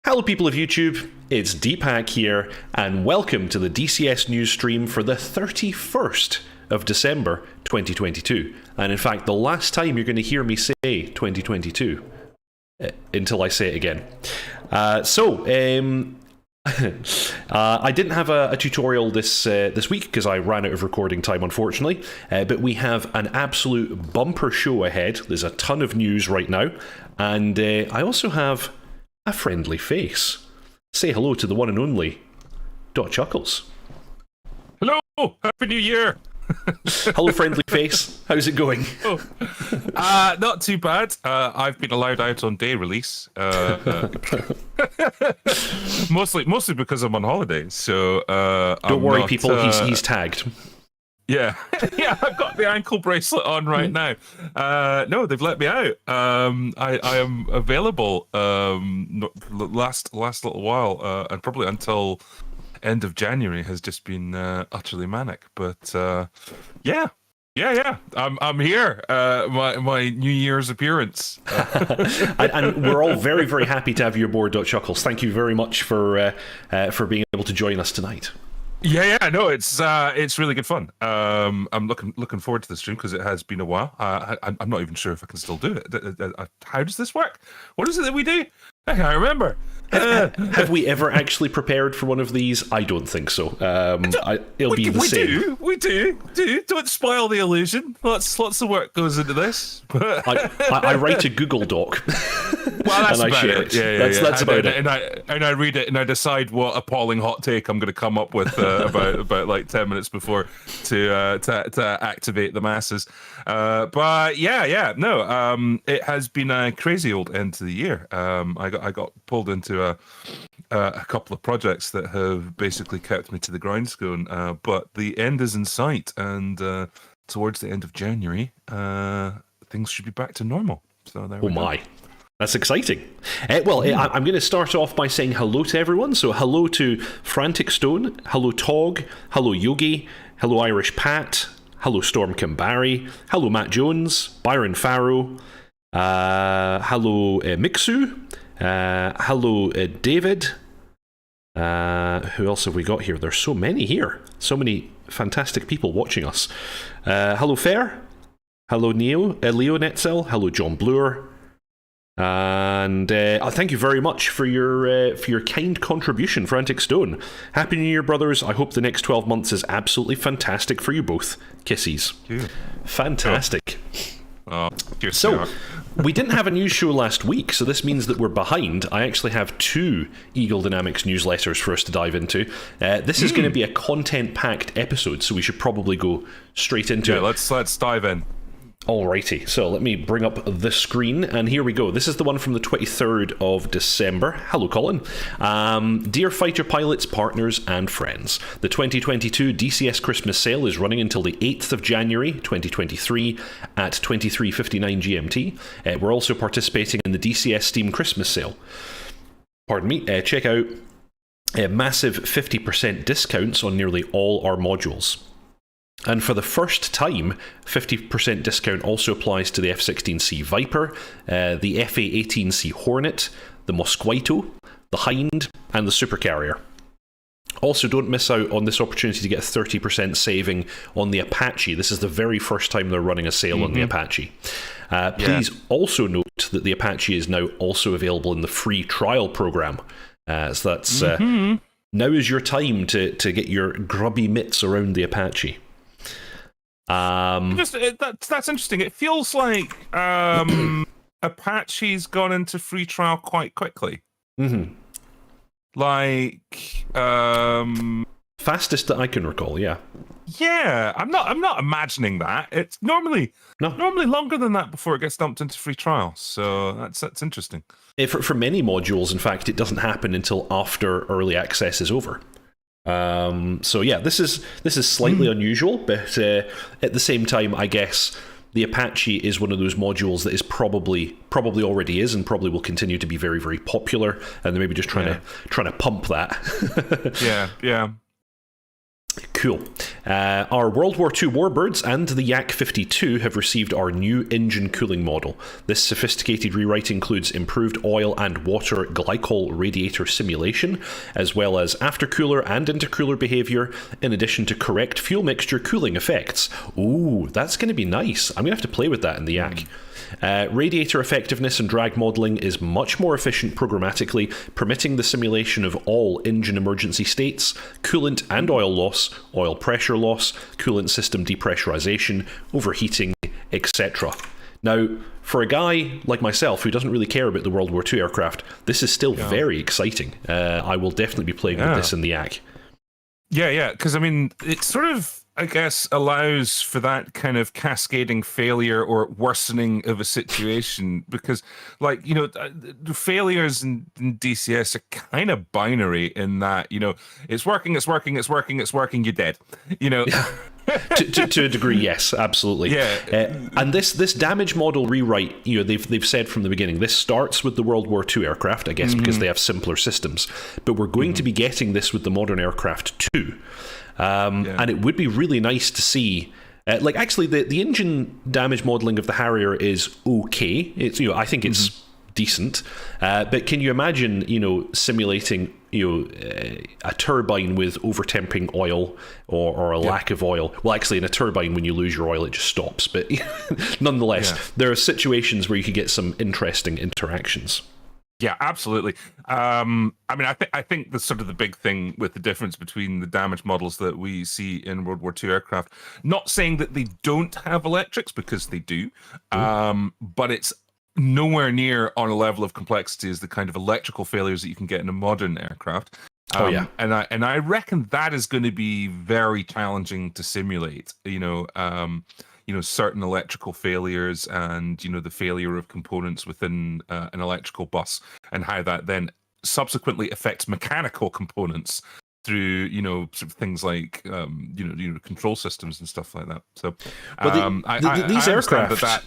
Hello people of YouTube, it's Deepak here, and welcome to the DCS news stream for the 31st of December 2022. And in fact, the last time you're going to hear me say 2022, until I say it again. I didn't have a tutorial this week because I ran out of recording time, unfortunately. But we have an absolute bumper show ahead. There's a ton of news right now, and I also have a friendly face. Say hello to the one and only dotChuckles. Hello, Happy New Year. Hello, friendly face. How's it going? Not too bad. I've been allowed out on day release. Mostly because I'm on holiday. So don't worry, people. He's tagged. Yeah, yeah. I've got the ankle bracelet on right now. No, they've let me out. I am available. Last little while, and probably until end of January has just been utterly manic. But yeah. I'm here. My New Year's appearance, and we're all very, very happy to have you aboard, dotChuckles. Thank you very much for being able to join us tonight. Yeah, no, it's really good fun. I'm looking forward to the stream because it has been a while. I'm not even sure if I can still do it. How does this work? What is it that we do? I can't remember. Have we ever actually prepared for one of these? I don't think so. It'll be the same. We do. Don't spoil the illusion. Lots of work goes into this. I write a Google Doc. Well, that's and about I share it. Yeah. That's about it. And I read it and I decide what appalling hot take I'm going to come up with about like 10 minutes before to activate the masses. But no. It has been a crazy old end to the year. I got pulled into a couple of projects that have basically kept me to the grindstone. But the end is in sight, and towards the end of January, things should be back to normal. So there we go. My. That's exciting. I'm going to start off by saying hello to everyone. So hello to Frantic Stone, hello Tog, hello Yogi, hello Irish Pat, hello Storm Kimbari, hello Matt Jones, Byron Farrow, hello Mixu, hello David. Who else have we got here? There's so many here. So many fantastic people watching us. Hello Fair, hello Leo Netzel, hello John Bloor. And thank you very much for your kind contribution, Frantic Stone. Happy New Year, brothers. I hope the next 12 months is absolutely fantastic for you both. Kisses. Fantastic. So, we didn't have a news show last week, so this means that we're behind. I actually have 2 Eagle Dynamics newsletters for us to dive into. This is going to be a content-packed episode, so we should probably go straight into it. Let's dive in. Alrighty, so let me bring up the screen, and here we go. This is the one from the 23rd of December. Hello, Colin. Dear fighter pilots, partners, and friends, the 2022 DCS Christmas sale is running until the 8th of January 2023 at 23:59 GMT. We're also participating in the DCS Steam Christmas sale. Pardon me. Check out massive 50% discounts on nearly all our modules. And for the first time, 50% discount also applies to the F-16C Viper, the FA-18C Hornet, the Mosquito, the Hind, and the Supercarrier. Also, don't miss out on this opportunity to get a 30% saving on the Apache. This is the very first time they're running a sale on the Apache. Please also note that the Apache is now also available in the free trial program. So that's now is your time to get your grubby mitts around the Apache. That's interesting. It feels like Apache's gone into free trial quite quickly. Like fastest that I can recall. Yeah, I'm not imagining that. It's normally longer than that before it gets dumped into free trial. So that's interesting. For many modules, in fact, it doesn't happen until after early access is over. So yeah, this is slightly unusual, but at the same time, I guess the Apache is one of those modules that is probably already is and probably will continue to be very, very popular, and they're maybe just trying to pump that. Yeah. Cool. Our World War II warbirds and the Yak-52 have received our new engine cooling model. This sophisticated rewrite includes improved oil and water glycol radiator simulation, as well as aftercooler and intercooler behavior, in addition to correct fuel mixture cooling effects. Ooh, that's going to be nice. I'm going to have to play with that in the Yak. Radiator effectiveness and drag modeling is much more efficient programmatically, permitting the simulation of all engine emergency states, coolant and oil loss, oil pressure loss, coolant system depressurization, overheating, etc. Now, for a guy like myself who doesn't really care about the World War II aircraft, this is still very exciting. I will definitely be playing with this in the Yak. Yeah, because I mean, it sort of, I guess, allows for that kind of cascading failure or worsening of a situation, because, like, you know, the failures in DCS are kind of binary in that, you know, it's working, you're dead, you know. to a degree, yes, absolutely. And this damage model rewrite, you know, they've said from the beginning, this starts with the World War II aircraft, I guess, because they have simpler systems. But we're going to be getting this with the modern aircraft too. And it would be really nice to see. Like, actually, the engine damage modeling of the Harrier is okay. It's, you know, I think it's decent. But can you imagine, you know, simulating, you know, a turbine with overtempering oil or a lack of oil? Well, actually, in a turbine, when you lose your oil, it just stops. But nonetheless, there are situations where you could get some interesting interactions. Yeah, absolutely. I mean, I think the sort of the big thing with the difference between the damage models that we see in World War II aircraft, not saying that they don't have electrics, because they do, but it's nowhere near on a level of complexity as the kind of electrical failures that you can get in a modern aircraft. And I reckon that is going to be very challenging to simulate. You know, certain electrical failures and, you know, the failure of components within an electrical bus, and how that then subsequently affects mechanical components through, you know, sort of things like, you know, control systems and stuff like that. So, these aircraft,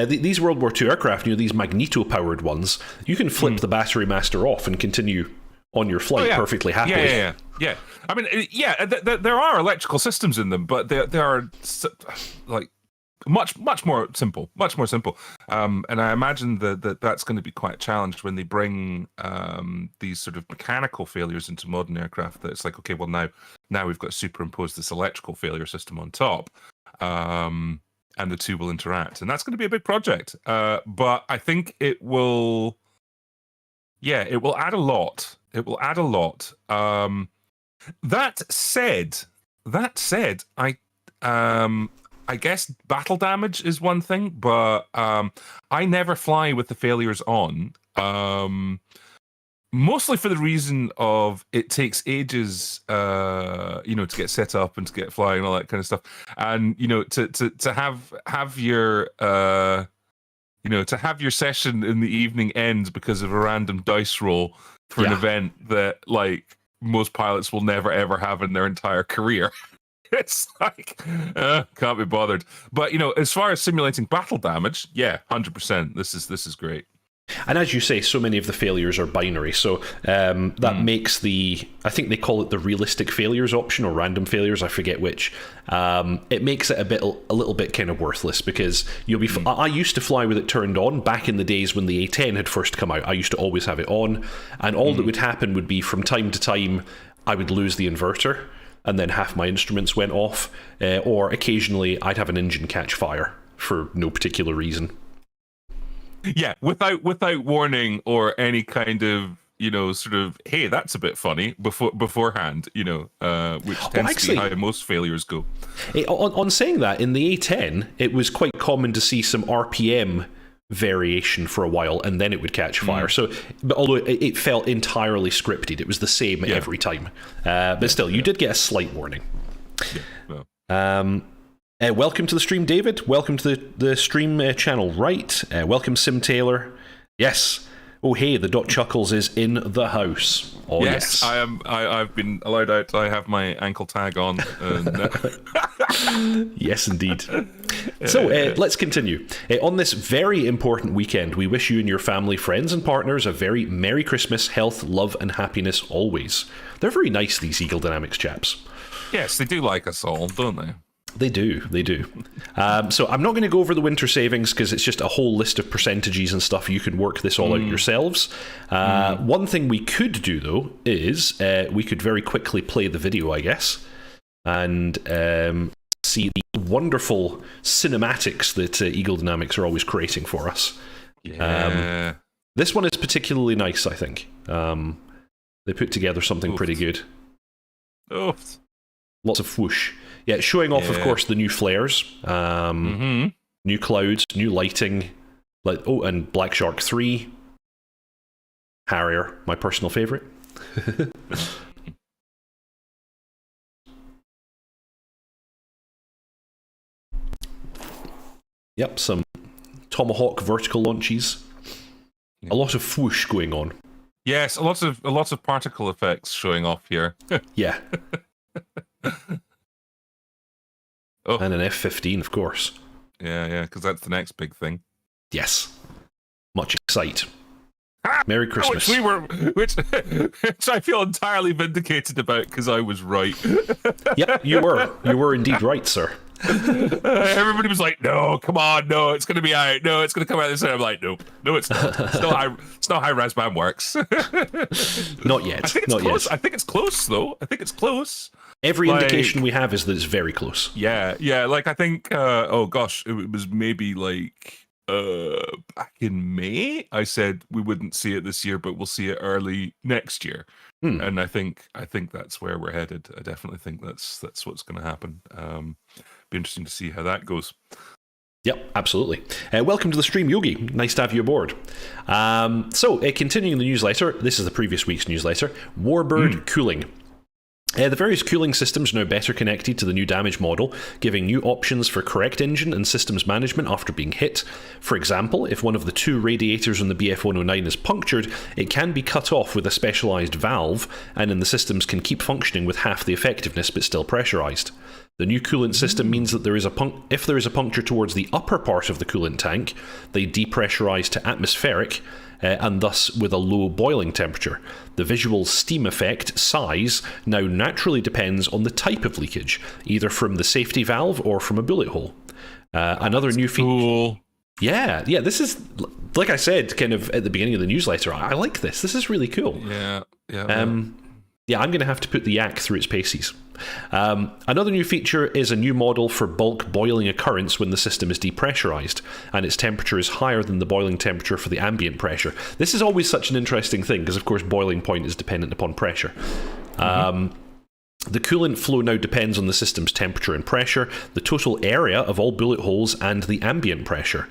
these World War II aircraft, you know, these magneto-powered ones, you can flip the battery master off and continue on your flight perfectly happily. Yeah. I mean, there are electrical systems in them, but they are like much more simple. And I imagine that's going to be quite a challenge when they bring these sort of mechanical failures into modern aircraft. That it's like, okay, well, now we've got to superimpose this electrical failure system on top, and the two will interact, and that's going to be a big project. But I think it will add a lot. It will add a lot. That said, I guess battle damage is one thing, but I never fly with the failures on. Mostly for the reason of it takes ages, you know, to get set up and to get flying and all that kind of stuff, and you know, to have your you know, to have your session in the evening end because of a random dice roll for an event that, like, most pilots will never ever have in their entire career. It's like, can't be bothered. But, you know, as far as simulating battle damage, 100%. This is great. And as you say, so many of the failures are binary, so that makes I think they call it the realistic failures option, or random failures, I forget which. It makes it a little bit kind of worthless, because you'll be. I used to fly with it turned on back in the days when the A10 had first come out. I used to always have it on, and all that would happen would be, from time to time, I would lose the inverter, and then half my instruments went off, or occasionally I'd have an engine catch fire for no particular reason. Yeah, without warning or any kind of, you know, sort of, hey, that's a bit funny beforehand, you know, which tends to be how most failures go. On saying that, in the A10, it was quite common to see some RPM variation for a while, and then it would catch fire. So, but although it felt entirely scripted, it was the same every time. But still, you did get a slight warning. Welcome to the stream, David. Welcome to the stream channel, right? Welcome, Sim Taylor. Yes. Oh, hey, the dotChuckles is in the house. Oh, yes. I am. I've been allowed out. I have my ankle tag on. Yes, indeed. So let's continue. On this very important weekend, we wish you and your family, friends, and partners a very Merry Christmas, health, love, and happiness always. They're very nice, these Eagle Dynamics chaps. Yes, they do like us all, don't they? They do, they do. So I'm not going to go over the winter savings because it's just a whole list of percentages and stuff. You can work this all out yourselves. One thing we could do, though, is we could very quickly play the video, I guess, and see the wonderful cinematics that Eagle Dynamics are always creating for us. Yeah. This one is particularly nice, I think. They put together something pretty good. Oof. Lots of whoosh. Yeah, showing off, of course, the new flares, new clouds, new lighting, and Black Shark 3, Harrier, my personal favourite. Yep, some Tomahawk vertical launches. A lot of whoosh going on. Yes, a lot of particle effects showing off here. Yeah. Oh. And an F-15, of course. Yeah, because that's the next big thing. Yes. Much excite. Merry Christmas. Which I feel entirely vindicated about because I was right. Yep, you were. You were indeed right, sir. Everybody was like, "No, come on, no, it's going to be out. No, it's going to come out this way." I'm like, "No, it's not. It's not how Razbam works." Not yet. I think it's close. I think it's close, though. I think it's close. Every indication we have is that it's very close. Yeah. Like I think. Oh gosh, it was maybe like back in May. I said we wouldn't see it this year, but we'll see it early next year. And I think that's where we're headed. I definitely think that's what's going to happen. Be interesting to see how that goes. Yep, absolutely. Welcome to the stream, Yogi. Nice to have you aboard. So, continuing the newsletter, this is the previous week's newsletter. Warbird cooling. The various cooling systems are now better connected to the new damage model, giving new options for correct engine and systems management after being hit. For example, if one of the two radiators on the BF-109 is punctured, it can be cut off with a specialised valve, and then the systems can keep functioning with half the effectiveness but still pressurised. The new coolant system means that if there is a puncture towards the upper part of the coolant tank, they depressurise to atmospheric, and thus with a low boiling temperature. The visual steam effect, size, now naturally depends on the type of leakage, either from the safety valve or from a bullet hole. Another new feature. Cool. Yeah, this is, like I said, kind of at the beginning of the newsletter, I like this. This is really cool. Yeah. Yeah, I'm going to have to put the yak through its paces. Another new feature is a new model for bulk boiling occurrence when the system is depressurized, and its temperature is higher than the boiling temperature for the ambient pressure. This is always such an interesting thing, because of course boiling point is dependent upon pressure. The coolant flow now depends on the system's temperature and pressure, the total area of all bullet holes, and the ambient pressure.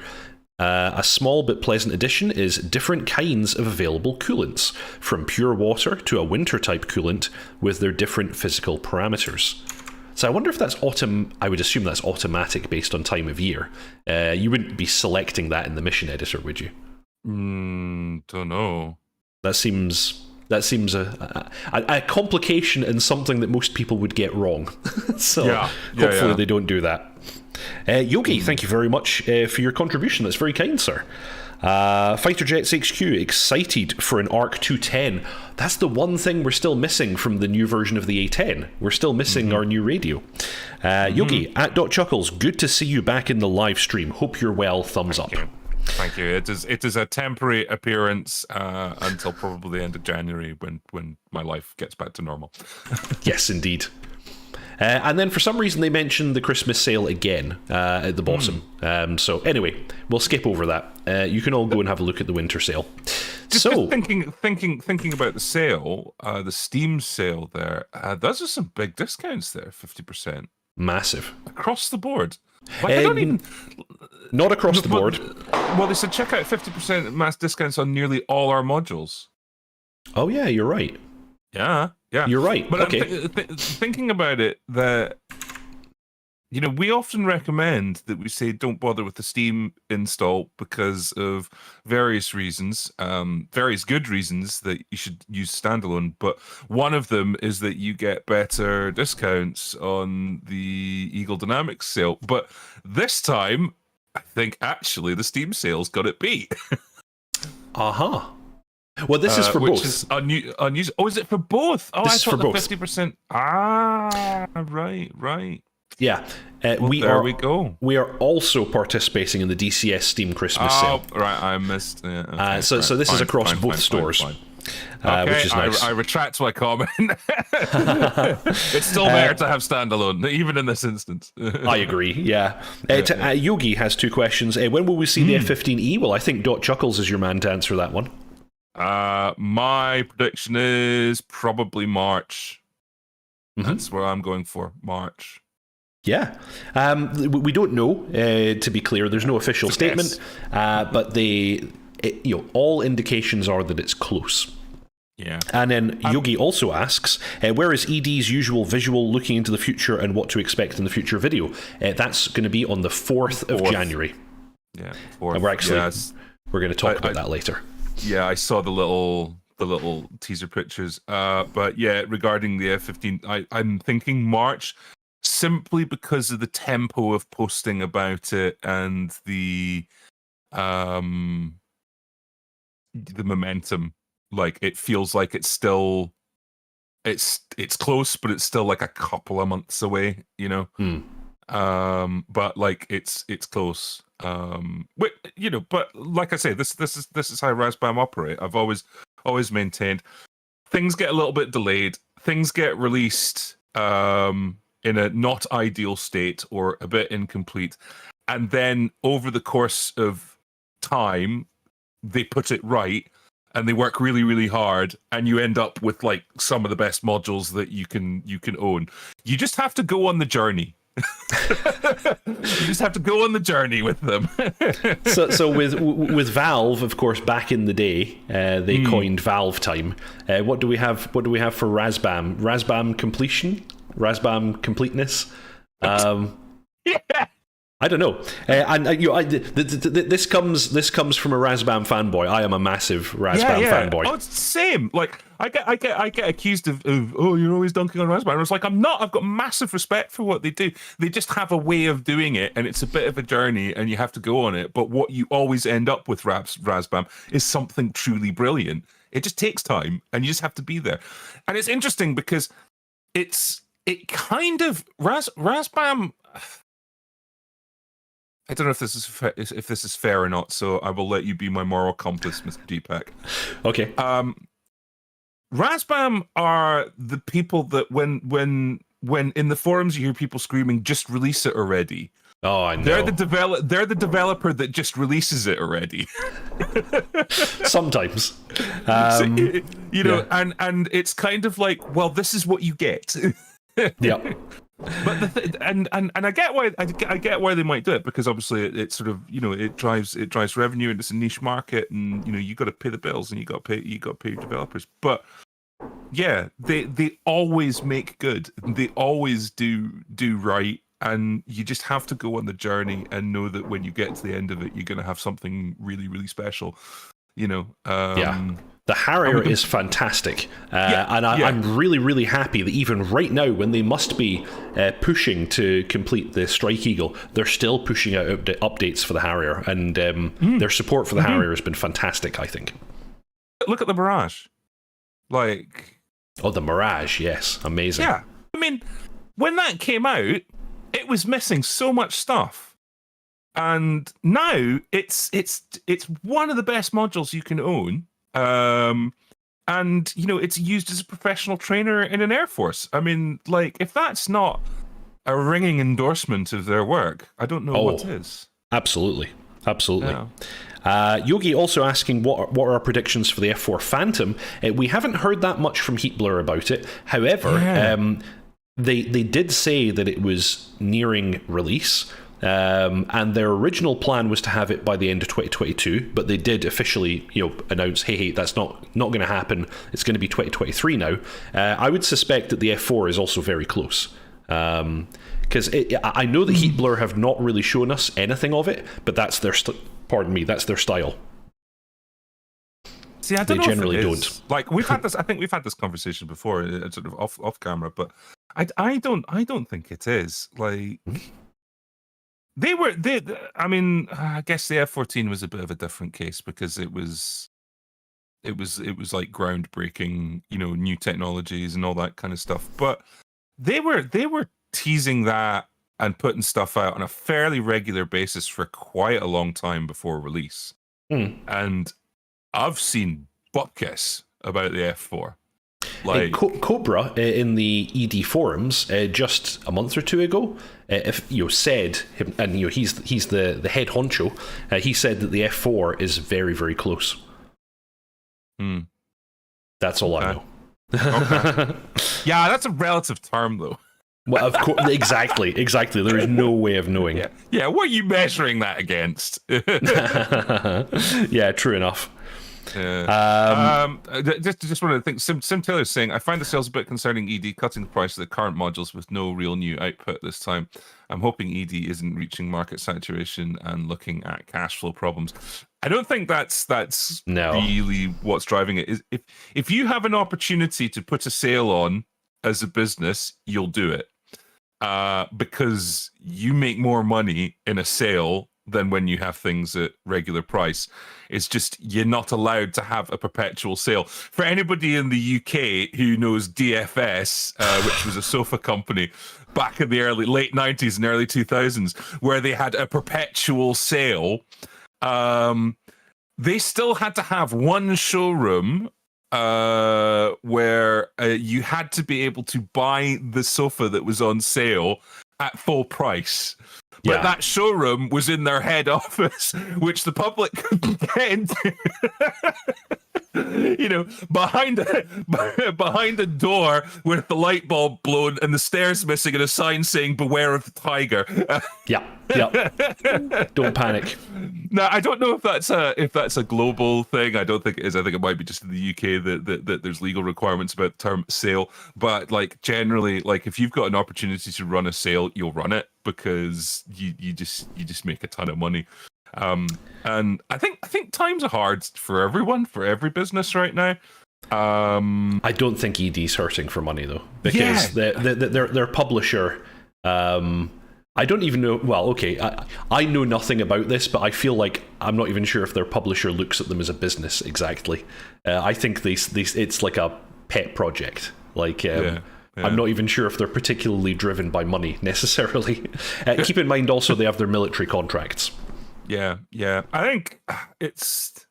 A small but pleasant addition is different kinds of available coolants, from pure water to a winter-type coolant with their different physical parameters. So I wonder if that's I would assume that's automatic based on time of year. You wouldn't be selecting that in the mission editor, would you? Don't know. That seems a complication and something that most people would get wrong. So hopefully they don't do that. Yogi, thank you very much for your contribution. That's very kind, sir. Fighter Jets HQ, excited for an ARC 210. That's the one thing we're still missing from the new version of the A10. We're still missing our new radio. Yogi, at dotChuckles, good to see you back in the live stream. Hope you're well. Thumbs up. Thank you. It is a temporary appearance until probably the end of January when my life gets back to normal. Yes, indeed. And then for some reason they mentioned the Christmas sale again at the bottom. So anyway, we'll skip over that. You can all go and have a look at the winter sale. Just thinking about the sale, the Steam sale there. Those are some big discounts there, 50%. Massive across the board. Like, I don't even. Not across the board. Well, they said check out 50% mass discounts on nearly all our modules. Oh yeah, you're right. Yeah, you're right. But okay. I'm thinking about it, that we often recommend that we say don't bother with the Steam install because of various reasons, various good reasons that you should use Standalone. But one of them is that you get better discounts on the Eagle Dynamics sale. But this time, I think actually the Steam sale's got it beat. Well, this is for which both. is unusual. Oh, is it for both? Oh, This I is thought for the both. 50%. Ah, right. Yeah, Well, we we go. We are also participating in the DCS Steam Christmas sale. Right, I missed. Yeah, okay, So this is across both stores. Okay, which is nice. I retract my comment. It's still there to have standalone, even in this instance. I agree, yeah. Yogi has two questions. When will we see the F-15E? Well, I think dotChuckles is your man to answer that one. My prediction is probably March. That's where I'm going for, March. Yeah. We don't know, to be clear. There's no official statement, but all indications are that it's close. Yeah. And then Yogi also asks, where is ED's usual visual looking into the future and what to expect in the future video? That's going to be on the 4th of January. Yeah, 4th. And we're going to talk about that later. Yeah, I saw the little teaser pictures. But yeah, regarding the F-15, I'm thinking March, simply because of the tempo of posting about it and the momentum. Like, it feels like it's still it's close, but it's still like a couple of months away, you know. But like it's close. But like I say, this is how Razbam operate. I've always maintained things get a little bit delayed, things get released in a not ideal state or a bit incomplete, and then over the course of time they put it right and they work really, really hard, and you end up with like some of the best modules that you can own. You just have to go on the journey. You just have to go on the journey with them. so with Valve, of course, back in the day, they coined Valve time. What do we have for Razbam? Razbam completion? Razbam completeness? Yeah. I don't know. This comes from a Razbam fanboy. I am a massive Razbam fanboy. Oh, it's the same. Like I get accused of oh, you're always dunking on Razbam. I was like, I'm not. I've got massive respect for what they do. They just have a way of doing it, and it's a bit of a journey, and you have to go on it. But what you always end up with Razbam is something truly brilliant. It just takes time, and you just have to be there. And it's interesting because it kind of Razbam. I don't know if this is fair or not, so I will let you be my moral compass, Mr. Deepak. Okay. Razbam are the people that when in the forums you hear people screaming, "Just release it already." Oh, I know. They're the developer that just releases it already. Sometimes, and it's kind of like, well, this is what you get. Yeah. But and I get why they might do it, because obviously it sort of, it drives revenue, and it's a niche market, and you got to pay the bills, and you got to pay your developers. But yeah, they always make good. They always do right, and you just have to go on the journey and know that when you get to the end of it, you're going to have something really, really special. Yeah. The Harrier is fantastic, and I'm really, really happy that even right now, when they must be pushing to complete the Strike Eagle, they're still pushing out updates for the Harrier, and their support for the Harrier has been fantastic, I think. Look at the Mirage. The Mirage, yes, amazing. Yeah, I mean, when that came out, it was missing so much stuff. And now it's one of the best modules you can own. And it's used as a professional trainer in an Air Force. I mean, like, if that's not a ringing endorsement of their work, I don't know what is. Absolutely. Yeah. Yogi also asking what are our predictions for the F4 Phantom. We haven't heard that much from Heatblur about it. However, they did say that it was nearing release. And their original plan was to have it by the end of 2022, but they did officially, announce, hey, that's not going to happen. It's going to be 2023 now. I would suspect that the F4 is also very close, because I know that Heatblur have not really shown us anything of it, but that's their that's their style. See, I don't know. They generally don't. Like, we've had this. I think we've had this conversation before, sort of off camera, but I don't think it is. Like. I mean, I guess the F-14 was a bit of a different case, because it was It was like groundbreaking, new technologies and all that kind of stuff. But they were teasing that and putting stuff out on a fairly regular basis for quite a long time before release. And I've seen bupkis about the F4. Like Cobra in the ED forums just a month or two ago, said, and he's the head honcho. He said that the F4 is very, very close. That's all I know. Okay. Yeah, that's a relative term, though. Well, of course, exactly. There is no way of knowing. Yeah. What are you measuring that against? Yeah, true enough. Just one of the things. Sim Taylor's saying, I find the sales a bit concerning. ED cutting the price of the current modules with no real new output this time. I'm hoping ED isn't reaching market saturation and looking at cash flow problems. I don't think that's really what's driving it. Is if you have an opportunity to put a sale on as a business, you'll do it because you make more money in a sale than when you have things at regular price. It's just you're not allowed to have a perpetual sale. For anybody in the UK who knows DFS, which was a sofa company back in the late 90s and early 2000s, where they had a perpetual sale, they still had to have one showroom where you had to be able to buy the sofa that was on sale at full price. But that showroom was in their head office, which the public couldn't get into. Behind a door with the light bulb blown and the stairs missing and a sign saying "Beware of the tiger." Yeah. Don't panic. Now, I don't know if that's a global thing. I don't think it is. I think it might be just in the UK that there's legal requirements about the term sale. But like generally, like if you've got an opportunity to run a sale, you'll run it because you just make a ton of money. And I think times are hard for everyone, for every business right now. I don't think ED's hurting for money though, because their publisher. I don't even know. Well, okay, I know nothing about this, but I feel like I'm not even sure if their publisher looks at them as a business exactly. I think it's like a pet project. Like, I'm not even sure if they're particularly driven by money necessarily. Keep in mind also they have their military contracts. Yeah. I think it's.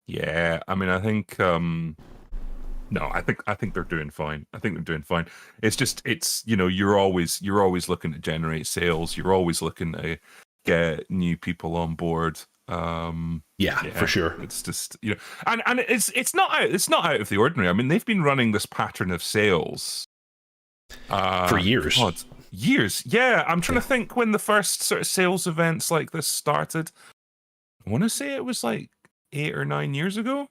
Yeah, I mean, I think. No, I think they're doing fine. It's you're always looking to generate sales. You're always looking to get new people on board. For sure. It's just and it's not out of the ordinary. I mean, they've been running this pattern of sales for years. Years. Yeah, I'm trying to think when the first sort of sales events like this started. I want to say it was like 8 or 9 years ago.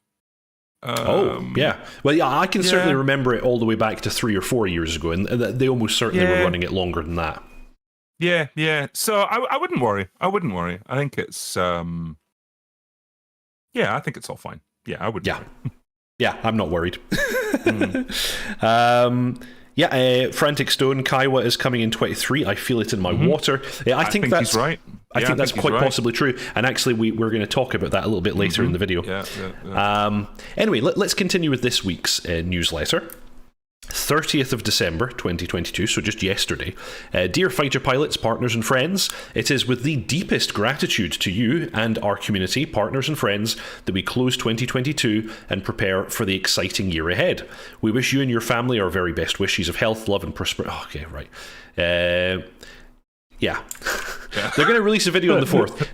Well, I can certainly remember it all the way back to 3 or 4 years ago, and they almost certainly were running it longer than that. Yeah. So I wouldn't worry. I think it's I think it's all fine. Yeah, I would. Yeah, I'm not worried. Frantic Stone, Kiowa is coming in 23. I feel it in my water. Yeah, I think that's he's right. I think that's quite possibly true. And actually, we're going to talk about that a little bit later in the video. Yeah. Anyway, let's continue with this week's newsletter. 30th of December 2022, so just yesterday. Dear fighter pilots, partners and friends, it is with the deepest gratitude to you and our community, partners and friends, that we close 2022 and prepare for the exciting year ahead. We wish you and your family our very best wishes of health, love and prosperity. Okay, right. They're going to release a video on the 4th.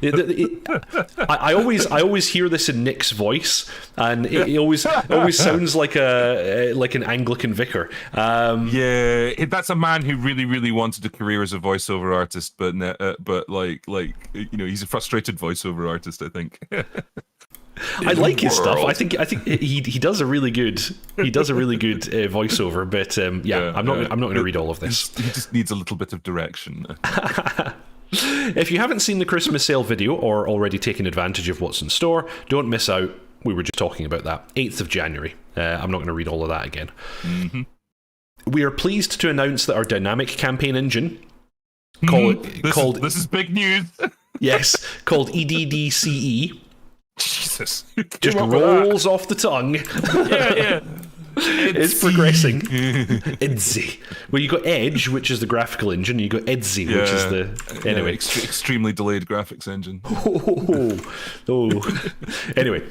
I always hear this in Nick's voice, and it always sounds like an Anglican vicar. That's a man who really, really wanted a career as a voiceover artist, but he's a frustrated voiceover artist, I think. I like his stuff. I think he does a really good voiceover, but I'm not going to read all of this. He just needs a little bit of direction. If you haven't seen the Christmas sale video or already taken advantage of what's in store, don't miss out. We were just talking about that. 8th of January. I'm not going to read all of that again. We are pleased to announce that our dynamic campaign engine this is big news. Yes, called EDDCE. Jesus. Just rolls off the tongue. Yeah. It's progressing. Edzy. Well, you got Edge, which is the graphical engine. You got Edzy, which is the anyway extremely delayed graphics engine. Anyway,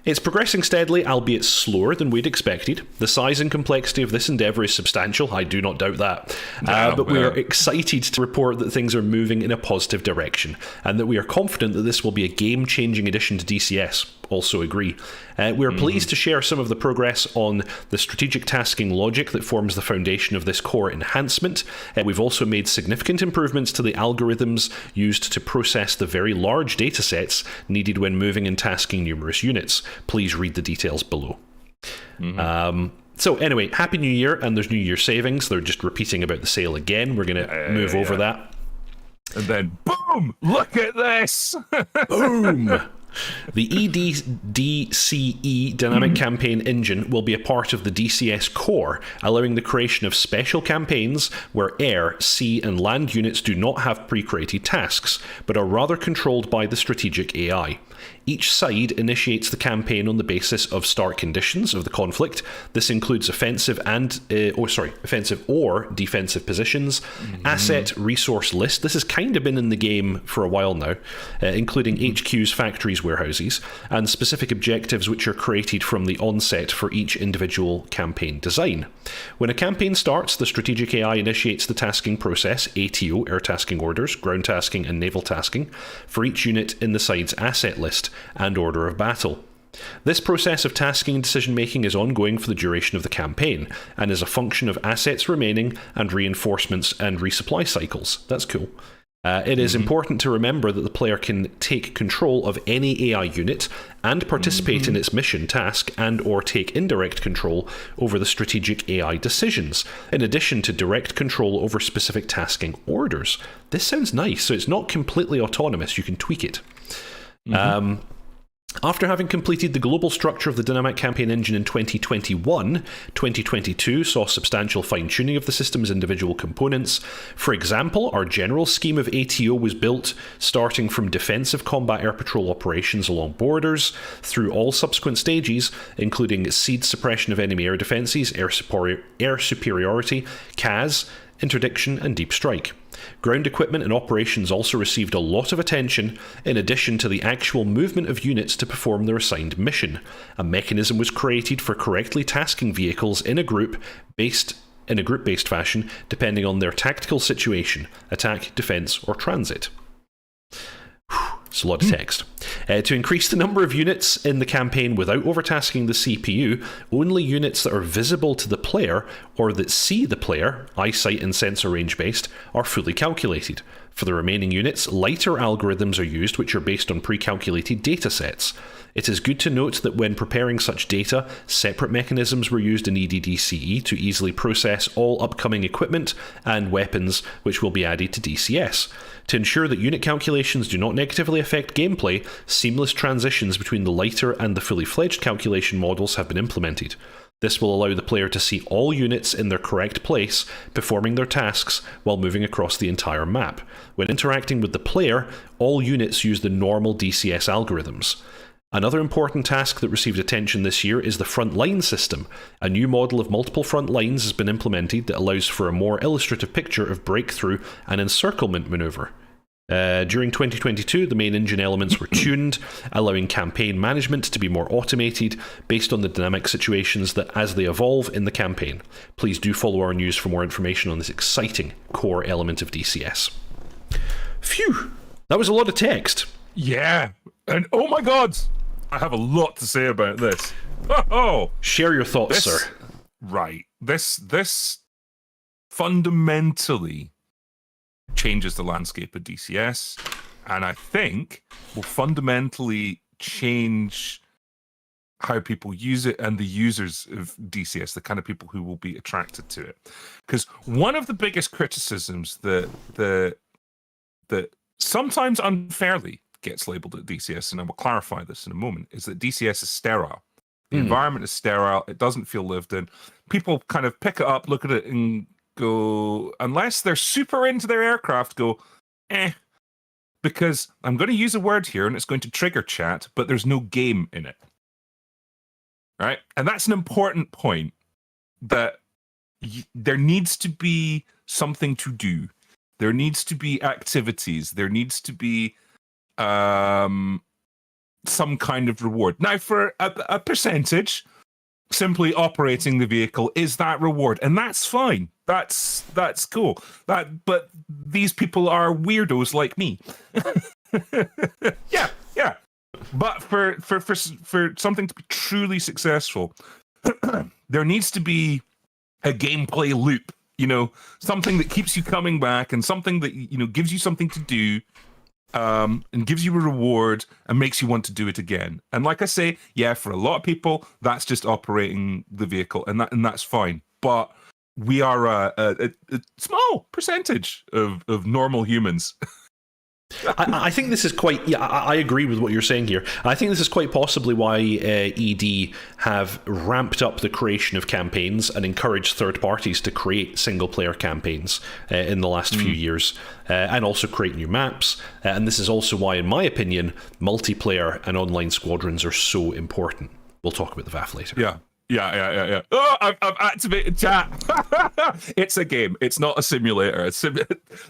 it's progressing steadily, albeit slower than we'd expected. The size and complexity of this endeavour is substantial. I do not doubt that. But we are excited to report that things are moving in a positive direction, and that we are confident that this will be a game-changing addition to DCS. Also agree. We are pleased to share some of the progress on the strategic tasking logic that forms the foundation of this core enhancement. We've also made significant improvements to the algorithms used to process the very large datasets needed when moving and tasking numerous units. Please read the details below. So anyway, Happy New Year, and there's New Year savings. They're just repeating about the sale again. We're going to move over that. And then, boom! Look at this! Boom! The DCE Dynamic Campaign Engine will be a part of the DCS core, allowing the creation of special campaigns where air, sea, and land units do not have pre-created tasks, but are rather controlled by the strategic AI. Each side initiates the campaign on the basis of start conditions of the conflict. This includes offensive or defensive positions, asset resource list. This has kind of been in the game for a while now, including HQs, factories, warehouses, and specific objectives which are created from the onset for each individual campaign design. When a campaign starts, the strategic AI initiates the tasking process, ATO, air tasking orders, ground tasking, and naval tasking, for each unit in the side's asset list and order of battle. This process of tasking and decision-making is ongoing for the duration of the campaign, and is a function of assets remaining and reinforcements and resupply cycles. That's cool. It is important to remember that the player can take control of any AI unit and participate in its mission, task, and or take indirect control over the strategic AI decisions, in addition to direct control over specific tasking orders. This sounds nice. So it's not completely autonomous. You can tweak it. After having completed the global structure of the Dynamic Campaign Engine in 2021, 2022 saw substantial fine-tuning of the system's individual components. For example, our general scheme of ATO was built starting from defensive combat air patrol operations along borders, through all subsequent stages, including siege suppression of enemy air defences, air superiority, CAS, interdiction, and deep strike. Ground equipment and operations also received a lot of attention, in addition to the actual movement of units to perform their assigned mission. A mechanism was created for correctly tasking vehicles in a group-based fashion, depending on their tactical situation, attack, defense, or transit. It's a lot of text. To increase the number of units in the campaign without overtasking the CPU, only units that are visible to the player or that see the player, eyesight and sensor range based, are fully calculated. For the remaining units, lighter algorithms are used which are based on pre-calculated datasets. It is good to note that when preparing such data, separate mechanisms were used in EDDCE to easily process all upcoming equipment and weapons which will be added to DCS. To ensure that unit calculations do not negatively affect gameplay, seamless transitions between the lighter and the fully fledged calculation models have been implemented. This will allow the player to see all units in their correct place, performing their tasks while moving across the entire map. When interacting with the player, all units use the normal DCS algorithms. Another important task that received attention this year is the front line system. A new model of multiple front lines has been implemented that allows for a more illustrative picture of breakthrough and encirclement maneuver. During 2022, the main engine elements were tuned, allowing campaign management to be more automated based on the dynamic situations that as they evolve in the campaign. Please do follow our news for more information on this exciting core element of DCS. Phew! That was a lot of text. Yeah, and oh my god! I have a lot to say about this. Oh, share your thoughts, sir. Right. This fundamentally changes the landscape of DCS, and I think will fundamentally change how people use it and the users of DCS, the kind of people who will be attracted to it. Because one of the biggest criticisms that sometimes unfairly gets labeled at DCS, and I will clarify this in a moment, is that DCS is sterile. The environment is sterile. It doesn't feel lived in. People kind of pick it up, look at it, and go, unless they're super into their aircraft, go, because I'm going to use a word here and it's going to trigger chat, but there's no game in it. Right? And that's an important point, that there needs to be something to do. There needs to be activities. There needs to be some kind of reward. Now, for a percentage, simply operating the vehicle is that reward, and that's fine. That's cool. But these people are weirdos like me. Yeah. But for something to be truly successful, there needs to be a gameplay loop. Something that keeps you coming back, and something that gives you something to do. And gives you a reward and makes you want to do it again. And like I say, yeah, for a lot of people, that's just operating the vehicle, and that's fine. But we are a small percentage of normal humans. I think this is quite... Yeah, I agree with what you're saying here. I think this is quite possibly why ED have ramped up the creation of campaigns and encouraged third parties to create single-player campaigns in the last few years, and also create new maps. And this is also why, in my opinion, multiplayer and online squadrons are so important. We'll talk about the VAF later. Yeah. Oh, I've activated chat. It's a game. It's not a simulator.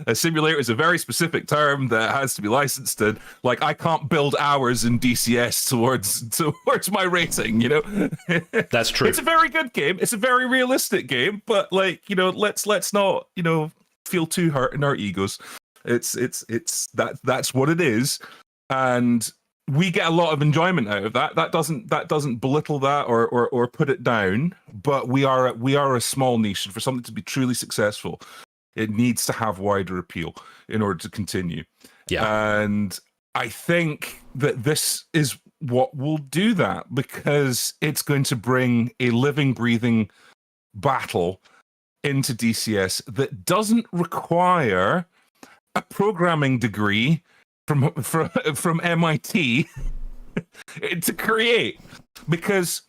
A simulator is a very specific term that has to be licensed. And I can't build hours in DCS towards my rating. That's true. It's a very good game. It's a very realistic game. But let's not feel too hurt in our egos. It's that's what it is, and we get a lot of enjoyment out of that. That doesn't belittle that or put it down. But we are a small niche, and for something to be truly successful, it needs to have wider appeal in order to continue. Yeah. And I think that this is what will do that, because it's going to bring a living, breathing battle into DCS that doesn't require a programming degree from MIT to create, because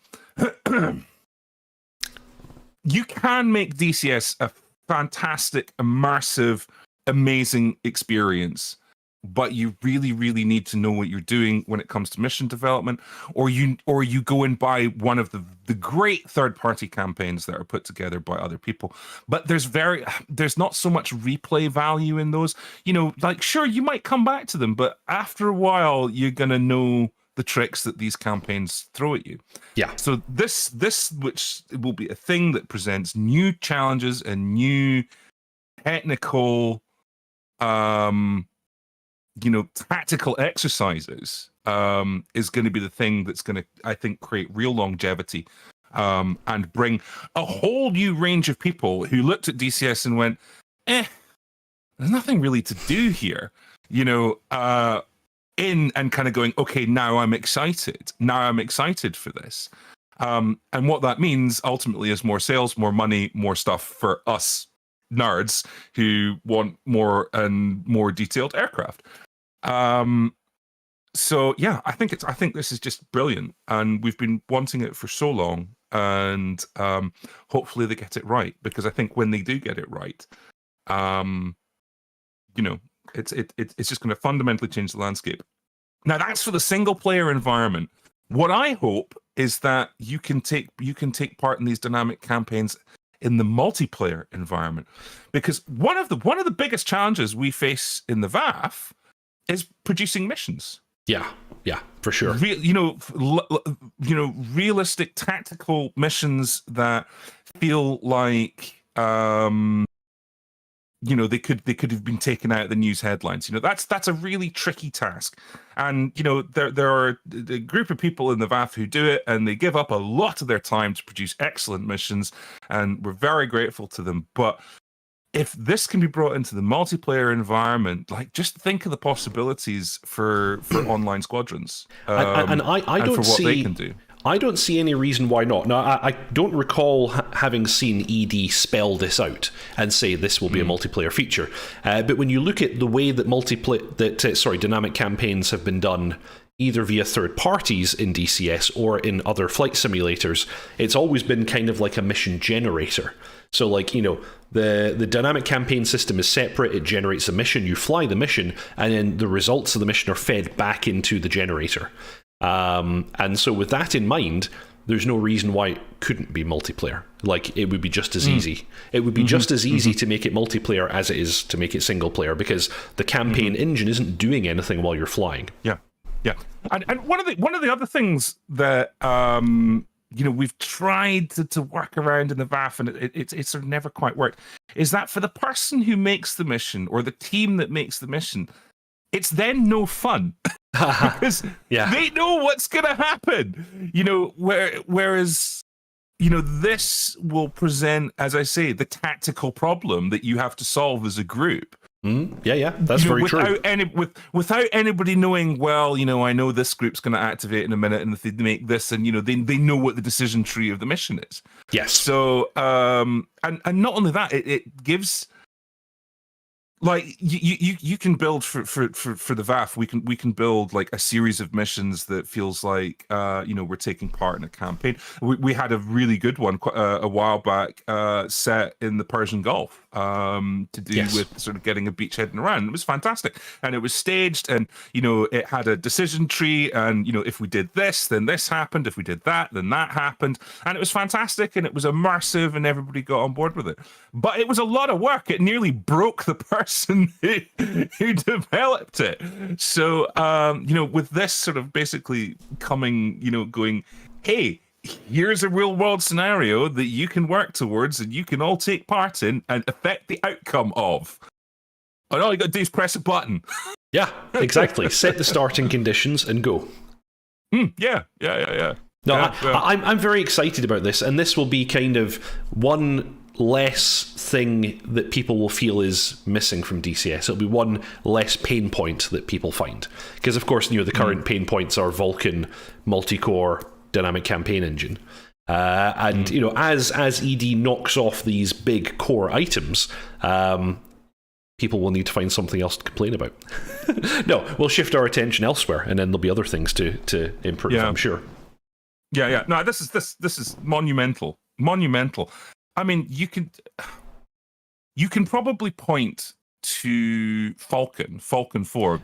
you can make DCS a fantastic, immersive, amazing experience, but you really, really need to know what you're doing when it comes to mission development, or you go and buy one of the great third-party campaigns that are put together by other people. But there's not so much replay value in those. Sure, you might come back to them, but after a while, you're gonna know the tricks that these campaigns throw at you. Yeah. So this which will be a thing that presents new challenges and new technical tactical exercises is going to be the thing that's going to, I think, create real longevity and bring a whole new range of people who looked at DCS and went, there's nothing really to do here, in and kind of going, okay, now I'm excited. Now I'm excited for this. And what that means ultimately is more sales, more money, more stuff for us nerds who want more and more detailed aircraft. So yeah, I think this is just brilliant, and we've been wanting it for so long, and hopefully they get it right, because I think when they do get it right, it's just going to fundamentally change the landscape. Now that's for the single player environment. What I hope is that you can take part in these dynamic campaigns in the multiplayer environment, because one of the biggest challenges we face in the VAF is producing missions. Yeah, for sure. Realistic tactical missions that feel like they could have been taken out of the news headlines. That's a really tricky task, and there are a group of people in the VAF who do it, and they give up a lot of their time to produce excellent missions, and we're very grateful to them. But if this can be brought into the multiplayer environment, just think of the possibilities for online squadrons, and I don't for what see they can do. I don't see any reason why not. Now, I don't recall having seen ED spell this out and say this will be a multiplayer feature. But when you look at the way that dynamic campaigns have been done either via third parties in DCS or in other flight simulators, it's always been kind of like a mission generator. So like, you know, the dynamic campaign system is separate, it generates a mission, you fly the mission, and then the results of the mission are fed back into the generator. And so with that in mind, there's no reason why it couldn't be multiplayer. Like, it would be just as easy. It would be just as easy to make it multiplayer as it is to make it single player, because the campaign engine isn't doing anything while you're flying. Yeah, yeah. And one of the other things that you know, we've tried to work around in the VAF, and it's sort of never quite worked, is that for the person who makes the mission or the team that makes the mission, it's then no fun. Because they know what's going to happen, you know, whereas, you know, this will present, as I say, the tactical problem that you have to solve as a group. Yeah, that's very true. Without anybody knowing, well, you know, I know this group's going to activate in a minute, and if they make this, and, you know, they know what the decision tree of the mission is. Yes. So, and not only that, it gives... Like you can build for the VAF, we can build like a series of missions that feels like you know, we're taking part in a campaign. We had a really good one a while back set in the Persian Gulf to do with sort of getting a beachhead and around. It was fantastic, and it was staged, and you know, it had a decision tree, and you know, if we did this, then this happened. If we did that, then that happened, and it was fantastic, and it was immersive, and everybody got on board with it. But it was a lot of work. It nearly broke the person who developed it. So, you know, with this sort of basically coming, you know, going, hey, here's a real world scenario that you can work towards and you can all take part in and affect the outcome of. And all you got to do is press a button. Yeah, exactly. Set the starting conditions and go. Yeah. No, I'm very excited about this, and this will be kind of one less thing that people will feel is missing from DCS. It'll be one less pain point that people find, because of course, you know, the current pain points are Vulkan, multi-core, dynamic campaign engine, and you know, as ED knocks off these big core items, people will need to find something else to complain about. No, we'll shift our attention elsewhere, and then there'll be other things to improve. I'm sure. Yeah. No, this is monumental. I mean, you can probably point to Falcon 4,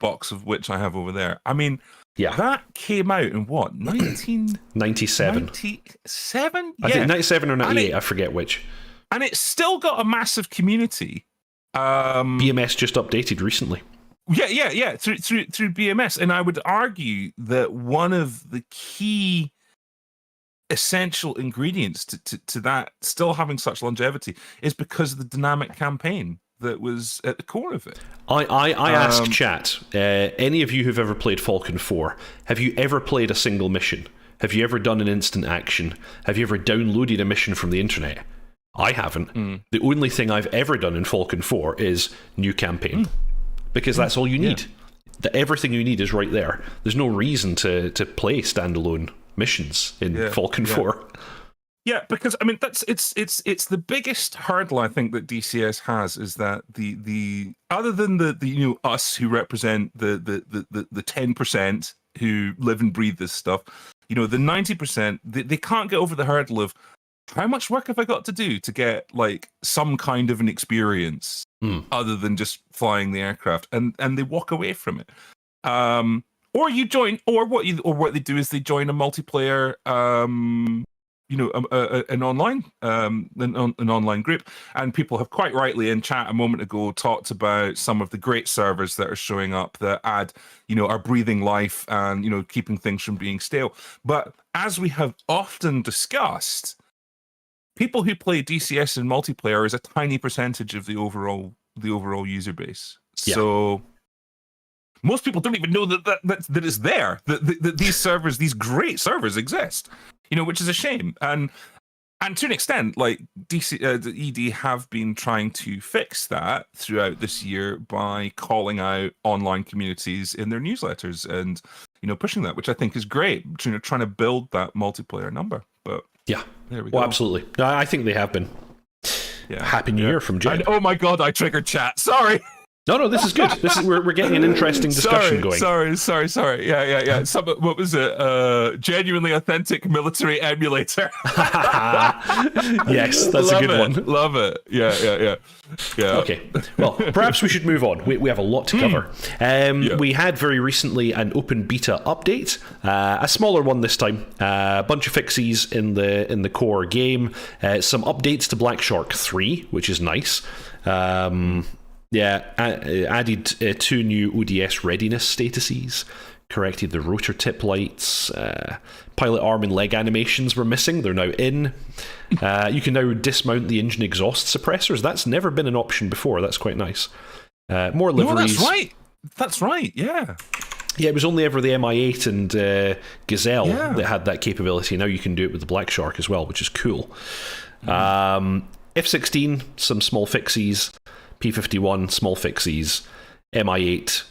box of which I have over there. I mean, that came out in what, 1997? 97? I think 97 or 98, I forget which. And it's still got a massive community. BMS just updated recently. Yeah, through BMS. And I would argue that one of the key essential ingredients to that still having such longevity is because of the dynamic campaign that was at the core of it. I asked chat, any of you who've ever played Falcon 4, have you ever played a single mission? Have you ever done an instant action? Have you ever downloaded a mission from the internet? I haven't. The only thing I've ever done in Falcon 4 is new campaign, because that's all you need. Everything you need is right there. There's no reason to play standalone missions in Falcon 4. Yeah, because I mean, it's the biggest hurdle I think that DCS has, is that the other than the you know, us who represent the 10% who live and breathe this stuff, you know, the 90% they can't get over the hurdle of how much work have I got to do to get like some kind of an experience other than just flying the aircraft, and they walk away from it. Or you join, or what they do is they join a multiplayer, you know, an online group, and people have quite rightly in chat a moment ago talked about some of the great servers that are showing up that add, you know, are breathing life and, you know, keeping things from being stale. But as we have often discussed, people who play DCS in multiplayer is a tiny percentage of the overall user base. So most people don't even know that it's there, that these servers, these great servers exist, you know, which is a shame. And to an extent, like the ED have been trying to fix that throughout this year by calling out online communities in their newsletters and, you know, pushing that, which I think is great, you know, trying to build that multiplayer number. But there we go. Well, absolutely. No, I think they have been. Happy New Year from Jen. Oh my God, I triggered chat. Sorry. No, this is good. We're getting an interesting discussion going. Sorry. Yeah. What was it? Genuinely authentic military emulator. Yes, that's a good one. Love it. Yeah. Okay. Well, perhaps we should move on. We have a lot to cover. We had very recently an open beta update, a smaller one this time. A bunch of fixies in the core game. Some updates to Black Shark 3, which is nice. Added 2 new ODS readiness statuses, corrected the rotor tip lights, pilot arm and leg animations were missing, they're now in. You can now dismount the engine exhaust suppressors. That's never been an option before, that's quite nice. More liveries. No, that's right, yeah. Yeah, it was only ever the MI8 and Gazelle that had that capability. Now you can do it with the Black Shark as well, which is cool. F16, some small fixies. P51, small fixies. MI8,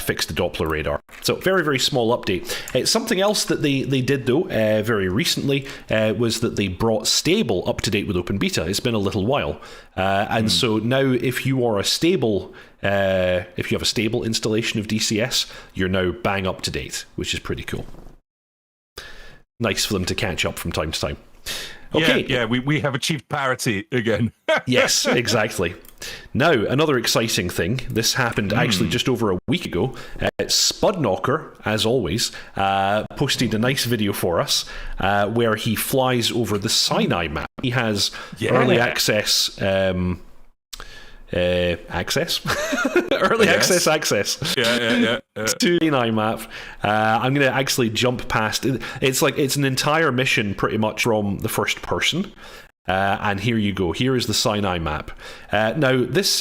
fixed the Doppler radar. So very, very small update. Something else that they did, though, very recently, was that they brought Stable up to date with Open Beta. It's been a little while. And so now if you are a stable... if you have a stable installation of DCS, you're now bang up to date, which is pretty cool. Nice for them to catch up from time to time. Okay. Yeah, we have achieved parity again. Yes, exactly. Now, another exciting thing. This happened actually just over a week ago. Spudknocker, as always, posted a nice video for us where he flies over the Sinai map. He has early access... access to Sinai map. I'm going to actually jump past it. It's an entire mission pretty much from the first person. And here you go. Here is the Sinai map. Now, this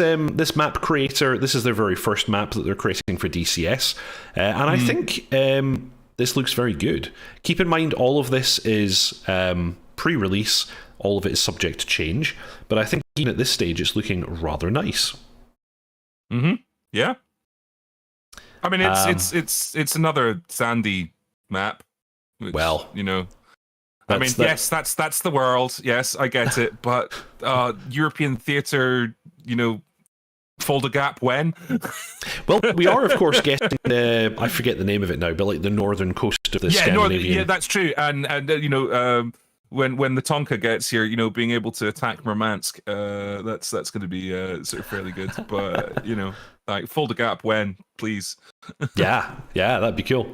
map creator, this is their very first map that they're creating for DCS. And I think this looks very good. Keep in mind, all of this is pre-release. All of it is subject to change. But I think even at this stage, it's looking rather nice. Yeah. I mean, it's another sandy map. Which, well, you know... yes, that's the world. Yes, I get it. But European theatre, fold a gap when? Well, we are, of course, getting I forget the name of it now, but like the northern coast of the Scandinavian. Yeah, that's true. And when the Tonka gets here, being able to attack Murmansk, that's going to be sort of fairly good. But like fold a gap when, please. yeah, that'd be cool.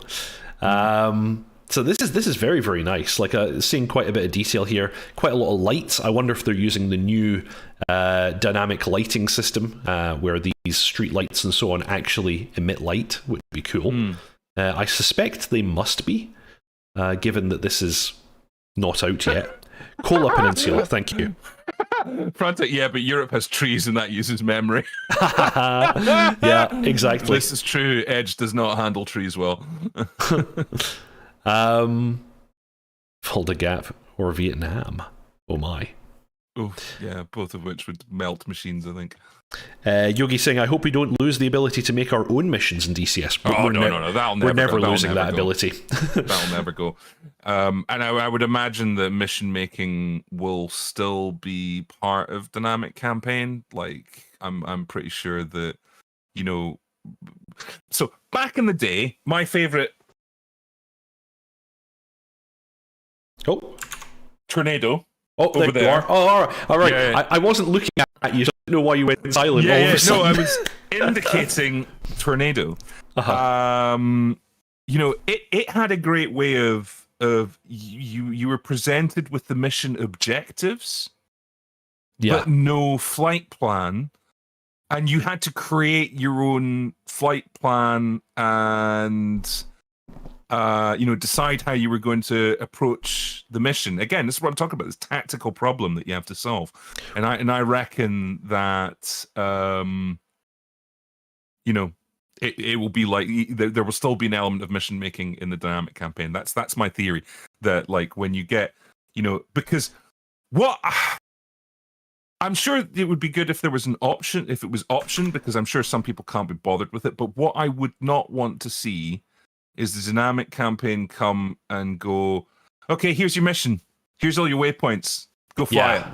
So this is very, very nice. Like seeing quite a bit of detail here, quite a lot of lights. I wonder if they're using the new dynamic lighting system where these street lights and so on actually emit light, which would be cool. I suspect they must be, given that this is not out yet. Kola Peninsula, thank you. Yeah, but Europe has trees and that uses memory. Yeah, exactly. This is true. Edge does not handle trees well. Fold a Gap or Vietnam. Oh my. Oh, yeah, both of which would melt machines, I think. Yogi Singh, I hope we don't lose the ability to make our own missions in DCS. No. We're never losing that ability. That'll never go. And I would imagine that mission making will still be part of dynamic campaign. Like, I'm pretty sure that, So back in the day, my favorite. Oh, Tornado. Oh, over there. You are. Oh, all right. Yeah. I wasn't looking at you, so I don't know why you went silent all of a sudden. No, I was indicating Tornado. It had a great way of you were presented with the mission objectives, but no flight plan, and you had to create your own flight plan and decide how you were going to approach the mission. Again, this is what I'm talking about, this tactical problem that you have to solve. And I reckon that, it will be like, there will still be an element of mission making in the dynamic campaign. That's my theory, that like when you get, because I'm sure it would be good if there was an option, if it was option, because I'm sure some people can't be bothered with it. But what I would not want to see is the dynamic campaign come and go, okay, here's your mission. Here's all your waypoints. Go fly it.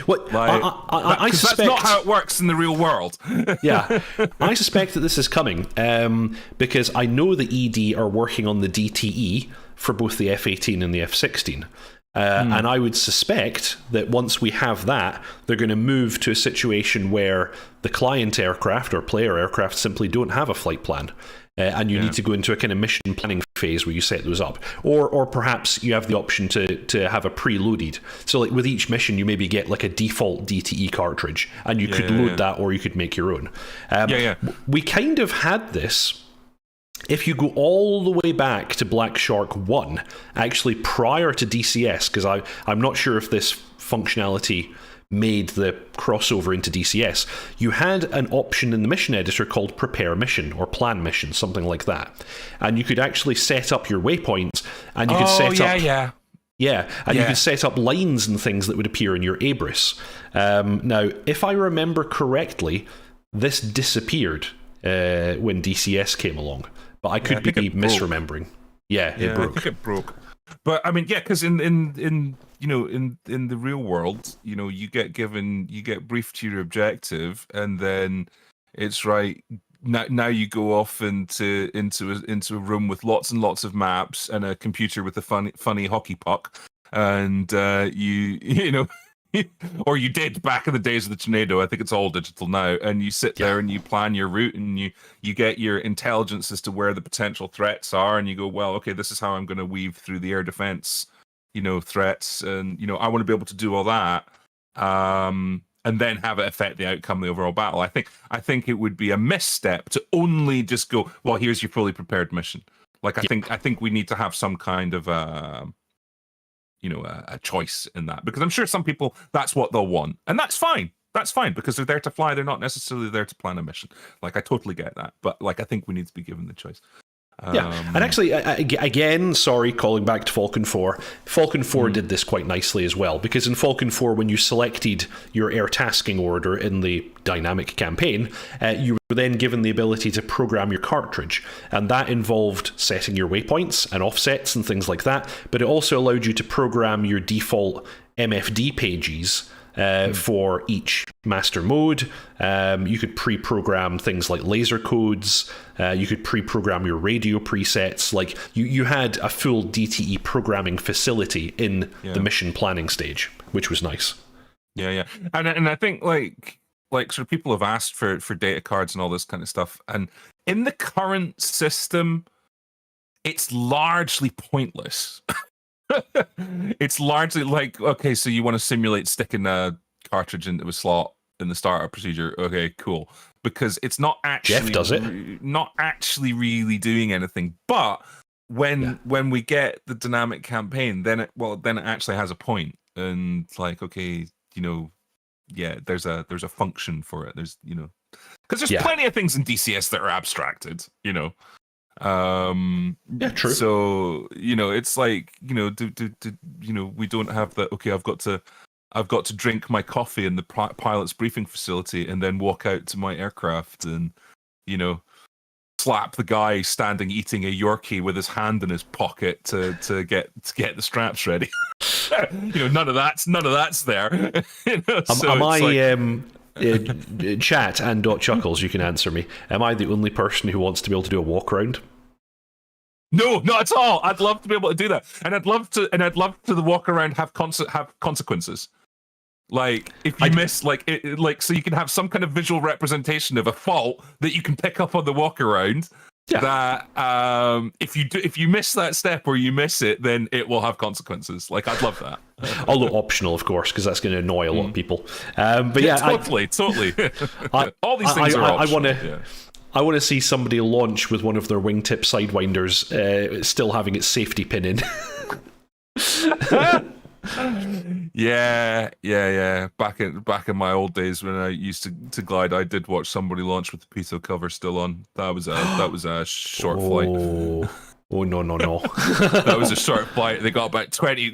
What Like, I suspect that's not how it works in the real world. yeah, I suspect that this is coming because I know the ED are working on the DTE for both the F-18 and the F-16. And I would suspect that once we have that, they're going to move to a situation where the client aircraft or player aircraft simply don't have a flight plan. And you need to go into a kind of mission planning phase where you set those up. Or perhaps you have the option to have a preloaded. So like with each mission, you maybe get like a default DTE cartridge, and you could load that, or you could make your own. We kind of had this, if you go all the way back to Black Shark 1, actually prior to DCS, because I'm not sure if this functionality made the crossover into DCS, you had an option in the mission editor called Prepare Mission or Plan Mission, something like that. And you could actually set up your waypoints, and you could set up... you could set up lines and things that would appear in your ABRIS. Now, if I remember correctly, this disappeared when DCS came along, but I could be misremembering. It broke. I think it broke. But I mean, because in you know, in the real world, you know, you get briefed to your objective, and then it's right. Now you go off into a room with lots and lots of maps and a computer with a funny hockey puck, and you know, or you did back in the days of the tornado. I think it's all digital now, and you sit there and you plan your route, and you get your intelligence as to where the potential threats are, and you go, well, okay, this is how I'm going to weave through the air defense, you know, threats, and you know, I want to be able to do all that. And then have it affect the outcome of the overall battle. I think it would be a misstep to only just go, well, here's your fully prepared mission. Like I think we need to have some kind of a choice in that, because I'm sure some people, that's what they'll want, and that's fine. That's fine, because they're there to fly. They're not necessarily there to plan a mission. Like, I totally get that, but like, I think we need to be given the choice. And actually, again, sorry, calling back to Falcon 4, Falcon 4 did this quite nicely as well, because in Falcon 4, when you selected your air tasking order in the dynamic campaign, you were then given the ability to program your cartridge, and that involved setting your waypoints and offsets and things like that, but it also allowed you to program your default MFD pages for each master mode. You could pre-program things like laser codes. You could pre-program your radio presets. Like you had a full DTE programming facility in the mission planning stage, which was nice. And I think like sort of people have asked for data cards and all this kind of stuff, and in the current system, it's largely pointless. It's largely like, okay, so you want to simulate sticking a cartridge into a slot in the startup procedure. Okay, cool. Because it's not actually Jeff does it. Not actually really doing anything. But when we get the dynamic campaign, then it actually has a point. And like, okay, you know, there's a function for it. There's, you know, because there's plenty of things in DCS that are abstracted, you know. True. So, you know, it's like, you know, you know, we don't have that. Okay, I've got to drink my coffee in the pilot's briefing facility and then walk out to my aircraft and, you know, slap the guy standing eating a Yorkie with his hand in his pocket to get the straps ready. You know, none of that's there. You know, Chat and dotChuckles, you can answer me. Am I the only person who wants to be able to do a walk around? No, not at all. I'd love to be able to do that, and I'd love to the walk around have consequences. Like if you miss, like so you can have some kind of visual representation of a fault that you can pick up on the walk around. That if you miss that step or you miss it, then it will have consequences. Like, I'd love that. Although optional, of course, because that's going to annoy a lot of people. But totally. All these things are optional. I want to see somebody launch with one of their wingtip sidewinders still having its safety pin in. Yeah. Back in my old days when I used to glide, I did watch somebody launch with the pitot cover still on. That was a short flight. Oh no. That was a short flight. They got about 20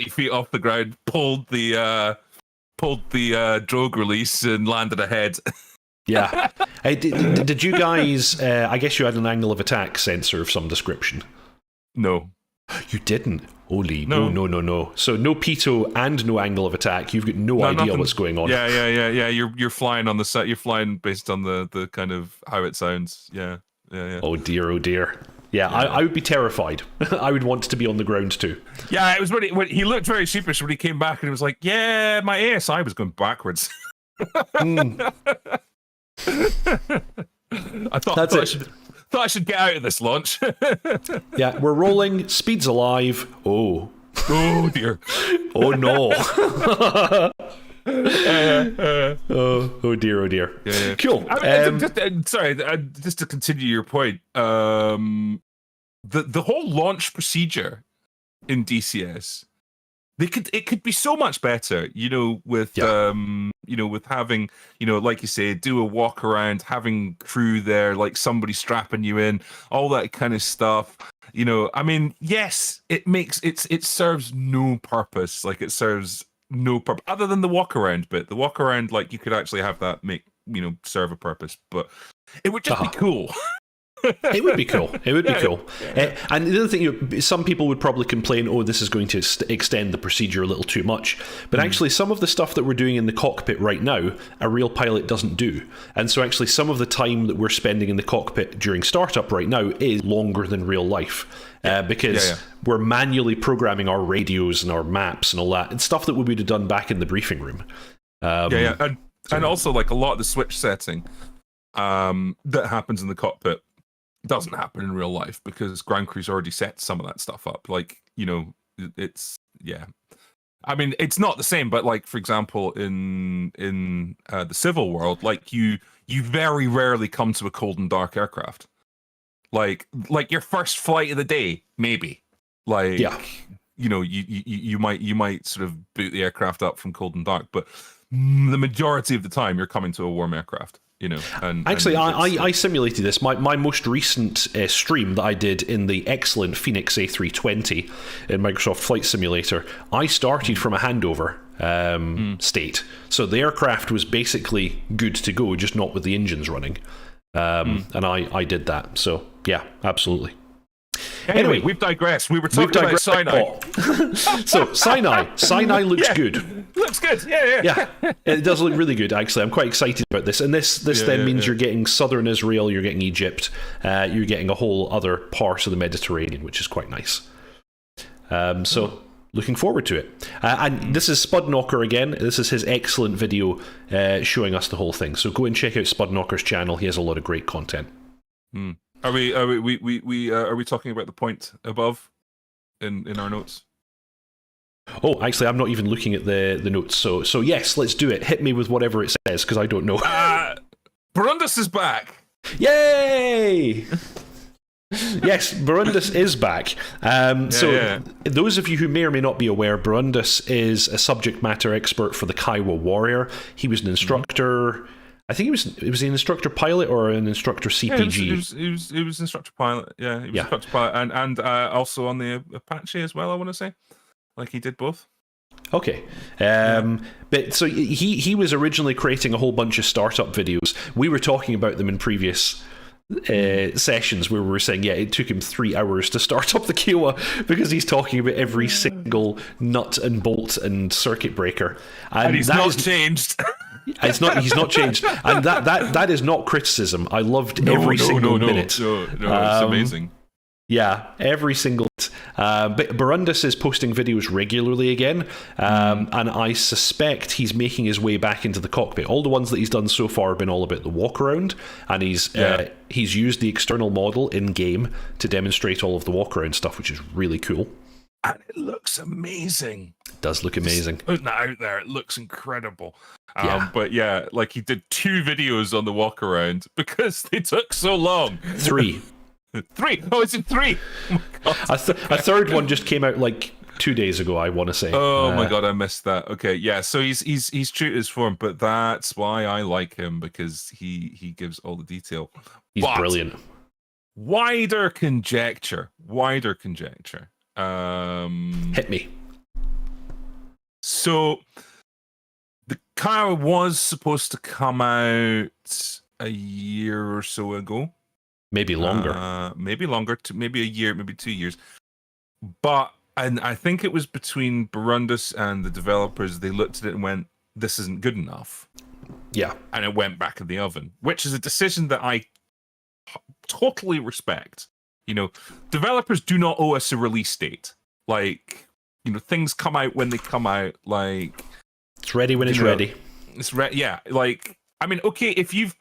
feet off the ground, pulled the drogue release and landed ahead. Yeah. Hey, did you guys I guess you had an angle of attack sensor of some description? No. You didn't? Holy, No. no. So no pitot and no angle of attack. You've got no idea nothing. what's going on. Yeah. You're flying on the set. You're flying based on the kind of how it sounds. Yeah. Oh dear. Yeah, I would be terrified. I would want to be on the ground too. Yeah, it was when he looked very sheepish when he came back and he was like, "Yeah, my ASI was going backwards." I thought I should get out of this launch. Yeah, we're rolling. Speed's alive. Oh Dear. Oh no. Oh dear. Yeah. Cool. Just to continue your point, the whole launch procedure in DCS, it could be so much better, with with having, like you say, do a walk around, having crew there, like somebody strapping you in, all that kind of stuff. I mean, yes, it serves no purpose. Like, it serves no purpose other than the walk around bit. The walk around, like, you could actually have that serve a purpose, but it would just be cool. It would be cool. And the other thing, some people would probably complain, oh, this is going to extend the procedure a little too much. But actually, some of the stuff that we're doing in the cockpit right now, a real pilot doesn't do. And so actually, some of the time that we're spending in the cockpit during startup right now is longer than real life. Because we're manually programming our radios and our maps and all that. It's stuff that we would have done back in the briefing room. And also, like, a lot of the switch setting that happens in the cockpit doesn't happen in real life because ground crew's already set some of that stuff up. Like, it's I mean, it's not the same, but, like, for example, in the civil world, like, you very rarely come to a cold and dark aircraft. Like your first flight of the day, maybe. Like, you might sort of boot the aircraft up from cold and dark, but the majority of the time you're coming to a warm aircraft. Actually, I simulated this. My most recent stream that I did in the excellent Phoenix A320 in Microsoft Flight Simulator, I started from a handover state. So the aircraft was basically good to go, just not with the engines running. And I did that. So, yeah, absolutely. Anyway, we've digressed. We were talking about Sinai. So, Sinai looks good. Looks good, yeah. It does look really good, actually. I'm quite excited about this. And this means you're getting southern Israel, you're getting Egypt, you're getting a whole other part of the Mediterranean, which is quite nice. So, looking forward to it. And this is Spudknocker again. This is his excellent video showing us the whole thing. So go and check out Spudknocker's channel. He has a lot of great content. Are we talking about the point above in our notes? Oh, actually, I'm not even looking at the notes. So yes, let's do it. Hit me with whatever it says, because I don't know. Burundus is back. Yay! Yes, Burundus is back. Those of you who may or may not be aware, Burundus is a subject matter expert for the Kiowa Warrior. He was an instructor. I think he was an instructor pilot or an instructor CPG. He was instructor pilot. Yeah, he was instructor pilot, and also on the Apache as well. I want to say, like, he did both. Okay. But so he was originally creating a whole bunch of startup videos. We were talking about them in previous sessions where we were saying, it took him 3 hours to start up the Kiowa because he's talking about every single nut and bolt and circuit breaker. And he's not changed. He's not changed. And that is not criticism. I loved every single minute. No, it's amazing. Yeah, every single. But Burundus is posting videos regularly again, and I suspect he's making his way back into the cockpit. All the ones that he's done so far have been all about the walk around, and he's used the external model in game to demonstrate all of the walk around stuff, which is really cool. And it looks amazing. It does look amazing. Just putting that out there, it looks incredible. But yeah, like, he did 2 videos on the walk around because they took so long. 3. 3? Oh, is it 3? Oh my God. A third one just came out like 2 days ago, I want to say. Oh my God, I missed that. Okay, yeah, so he's true to his form, but that's why I like him, because he gives all the detail. He's brilliant. Wider conjecture. Hit me. So the car was supposed to come out a year or so ago. Maybe longer. Maybe a year, maybe 2 years. And I think it was between Burundus and the developers. They looked at it and went, "This isn't good enough." Yeah, and it went back in the oven, which is a decision that I totally respect. Developers do not owe us a release date. Like, things come out when they come out. Like, it's ready when it's ready. It's ready. Yeah. Like, I mean, okay, if you've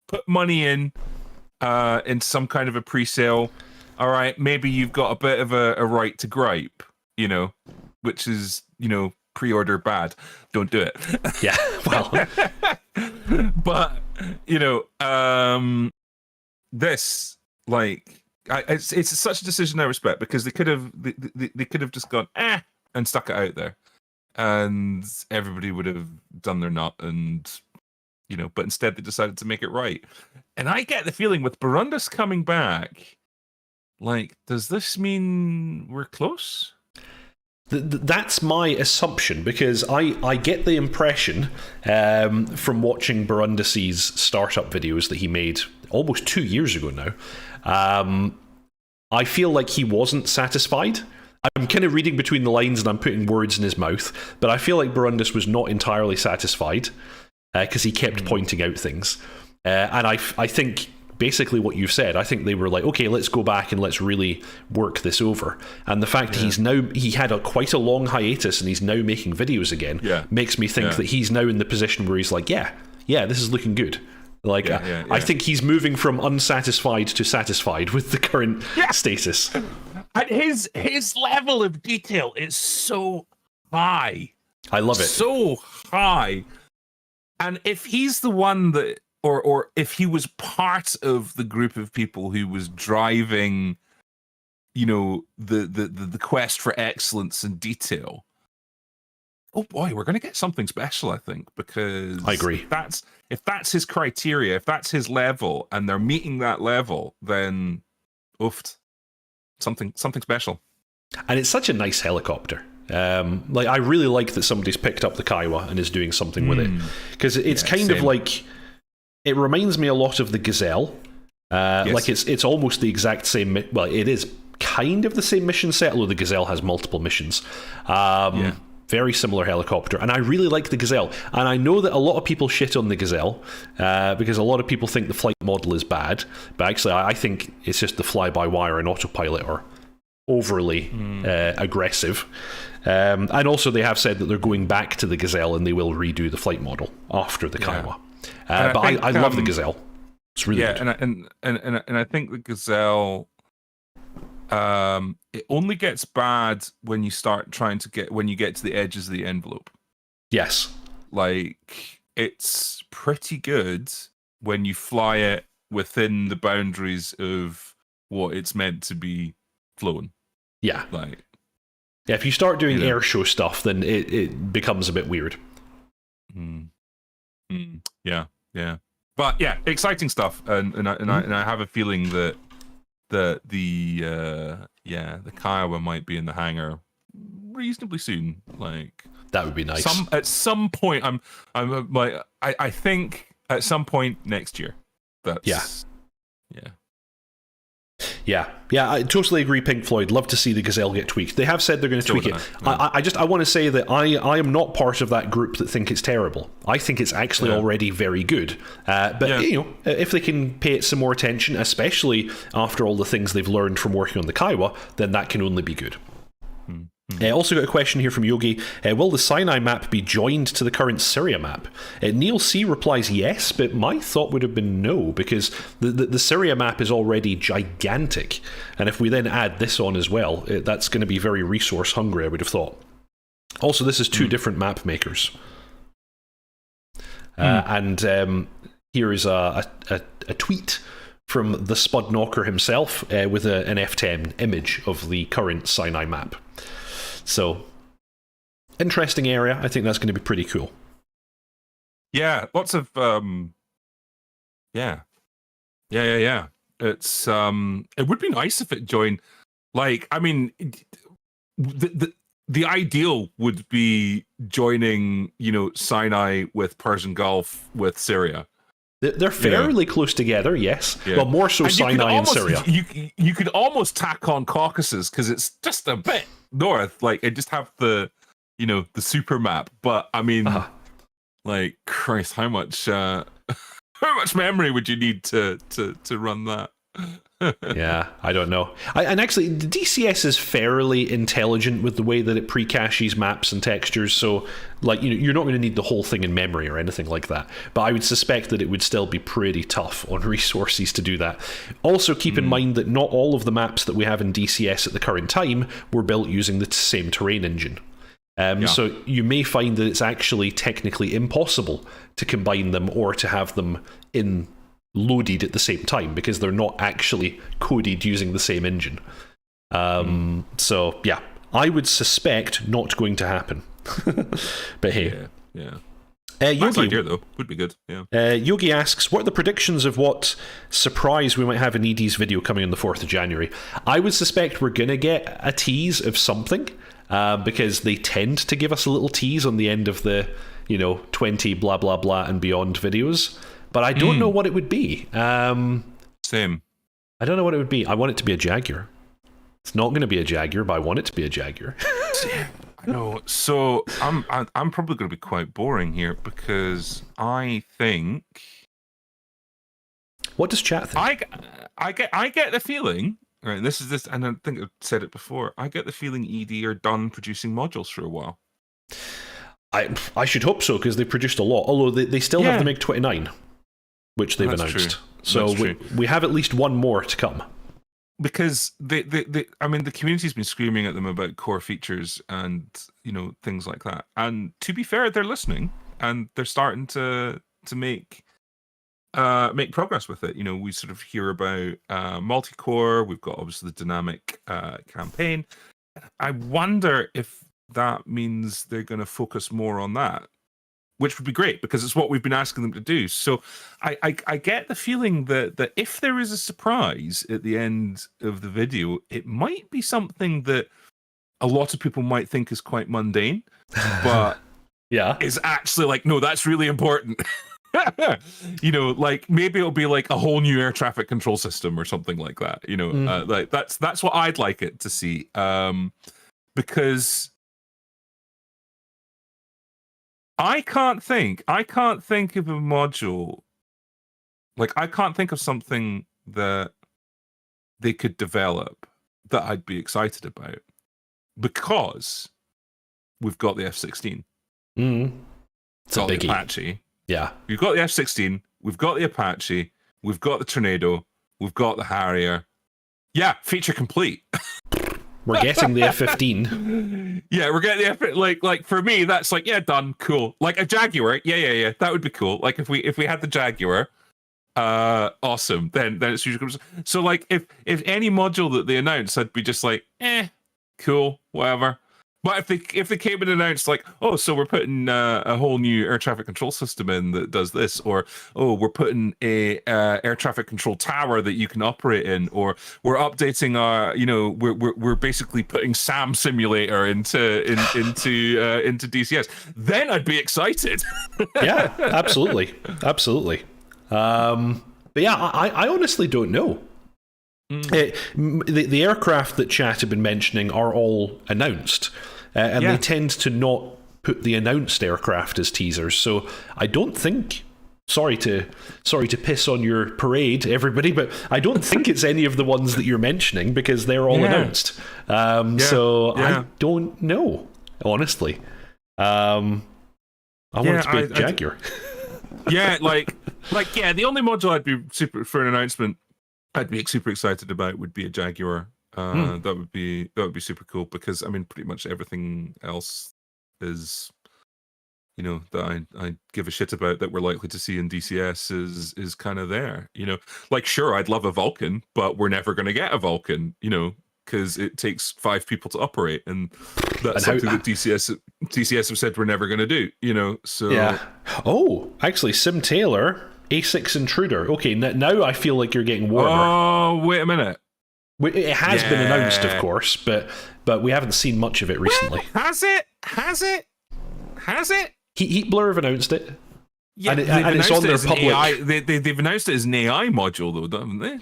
put money in some kind of a pre-sale, all right, maybe you've got a bit of a right to gripe, which is, pre-order bad. Don't do it. Yeah, well. But, this, like, it's such a decision I respect, because they could have just gone, and stuck it out there. And everybody would have done their nut, and, but instead they decided to make it right. And I get the feeling with Burundus coming back, like, does this mean we're close? That's my assumption, because I get the impression from watching Burundus's startup videos that he made almost 2 years ago now. I feel like he wasn't satisfied. I'm kind of reading between the lines and I'm putting words in his mouth, but I feel like Burundus was not entirely satisfied because he kept pointing out things. And I think basically what you've said, I think they were like, okay, let's go back and let's really work this over. And the fact he had quite a long hiatus and he's now making videos again makes me think that he's now in the position where he's like, yeah, this is looking good. Like, I think he's moving from unsatisfied to satisfied with the current status. And his level of detail is so high. I love it. So high. And if he's the one that, or if he was part of the group of people who was driving, the quest for excellence and detail, oh boy, we're going to get something special, I think, because I agree. If that's his criteria, if that's his level, and they're meeting that level, then oofed. Something special. And it's such a nice helicopter. Like, I really like that somebody's picked up the Kiowa and is doing something with it, because it's kind of like, it reminds me a lot of the Gazelle. Like, it's almost the exact same. Well, it is kind of the same mission set, although the Gazelle has multiple missions. Very similar helicopter, and I really like the Gazelle. And I know that a lot of people shit on the Gazelle because a lot of people think the flight model is bad, but actually I think it's just the fly-by-wire and autopilot are overly aggressive. And also they have said that they're going back to the Gazelle and they will redo the flight model after the Kiowa. But I love the Gazelle. It's really good. And I think the Gazelle, it only gets bad when you start when you get to the edges of the envelope. Yes. Like, it's pretty good when you fly it within the boundaries of what it's meant to be flown. Yeah. Like, yeah, if you start doing air show stuff, then it becomes a bit weird. Yeah. But yeah, exciting stuff, and I have a feeling that the Kiowa might be in the hangar reasonably soon. Like, that would be nice. At some point, I'm like, I think at some point next year. Yeah, I totally agree, Pink Floyd. Love to see the Gazelle get tweaked. They have said they're going to tweak it. I want to say that I am not part of that group that think it's terrible. I think it's actually already very good. But if they can pay it some more attention, especially after all the things they've learned from working on the Kiowa, then that can only be good. Also got a question here from Yogi. Will the Sinai map be joined to the current Syria map? Neil C replies yes, but my thought would have been no, because the Syria map is already gigantic, and if we then add this on as well, that's going to be very resource hungry, I would have thought. Also, this is two different map makers. And here is a tweet from the Spud Knocker himself with an F10 image of the current Sinai map. So, interesting area. I think that's going to be pretty cool. Yeah, lots of yeah. It's it would be nice if it joined. Like, I mean, the ideal would be joining, Sinai with Persian Gulf with Syria. They're fairly close together, yes. Yeah. Well, more so Sinai and Syria. You could almost tack on Caucasus because it's just a bit north. Like, I just have the super map. But I mean, like, Christ, how much memory would you need to run that? Yeah, I don't know. And actually, the DCS is fairly intelligent with the way that it pre-caches maps and textures, so like you're not going to need the whole thing in memory or anything like that. But I would suspect that it would still be pretty tough on resources to do that. Also, keep in mind that not all of the maps that we have in DCS at the current time were built using the same terrain engine. So you may find that it's actually technically impossible to combine them or to have them loaded at the same time because they're not actually coded using the same engine. So yeah, I would suspect not going to happen. But hey, Yogi, idea though would be good. Yogi asks, what are the predictions of what surprise we might have in ED's video coming on the 4th of January? I would suspect we're gonna get a tease of something because they tend to give us a little tease on the end of the 20 blah blah blah and beyond videos. But I don't know what it would be. Same. I don't know what it would be. I want it to be a Jaguar. It's not going to be a Jaguar, but I want it to be a Jaguar. I know. So I'm probably going to be quite boring here because I think. What does chat think? I get the feeling. Right. This, and I think I've said it before. I get the feeling ED are done producing modules for a while. I should hope so because they produced a lot. Although they still have the MiG-29. Which they've announced. True. So we have at least one more to come. Because the community's been screaming at them about core features and things like that. And to be fair, they're listening and they're starting to make progress with it. We sort of hear about multi-core. We've got obviously the dynamic campaign. I wonder if that means they're going to focus more on that. Which would be great because it's what we've been asking them to do. So I get the feeling that if there is a surprise at the end of the video, it might be something that a lot of people might think is quite mundane, but is actually like, no, that's really important. Like maybe it'll be like a whole new air traffic control system or something like that. Like that's what I'd like it to see. Because I can't think of a module, like I can't think of something that they could develop that I'd be excited about because we've got the F-16. It's a biggie. The Apache. Yeah. We've got the F-16, we've got the Apache, we've got the Tornado, we've got the Harrier. Yeah, feature complete. We're getting the F-15. Yeah, we're getting the F. Like for me, that's like done, cool. Like a Jaguar, yeah, that would be cool. Like if we had the Jaguar, awesome. Then it's usually so. Like if any module that they announce, I'd be just like, cool, whatever. But if they came and announced like, oh, so we're putting a whole new air traffic control system in that does this, or oh, we're putting a air traffic control tower that you can operate in, or we're updating our, we're basically putting SAM simulator into DCS, then I'd be excited. Yeah, absolutely. But yeah, I honestly don't know. The aircraft that chat have been mentioning are all announced. And they tend to not put the announced aircraft as teasers. So I don't think, sorry to piss on your parade, everybody, but I don't think it's any of the ones that you're mentioning because they're all announced. I don't know, honestly. I want it to be a Jaguar. The only module I'd be for an announcement I'd be super excited about would be a Jaguar. That would be super cool because I mean pretty much everything else is that I give a shit about that we're likely to see in DCS is kind of there. Like sure I'd love a Vulcan, but we're never going to get a Vulcan, because it takes 5 people to operate, and that's something that DCS have said we're never going to do. So yeah. Oh, actually, Sim Taylor, A6 Intruder. Okay, now I feel like you're getting warmer. Oh, wait a minute. It has been announced, of course, but we haven't seen much of it recently. Has it? Heat Blur have announced it. Yeah, and it's on their public. AI, they've announced it as an AI module, though, haven't they?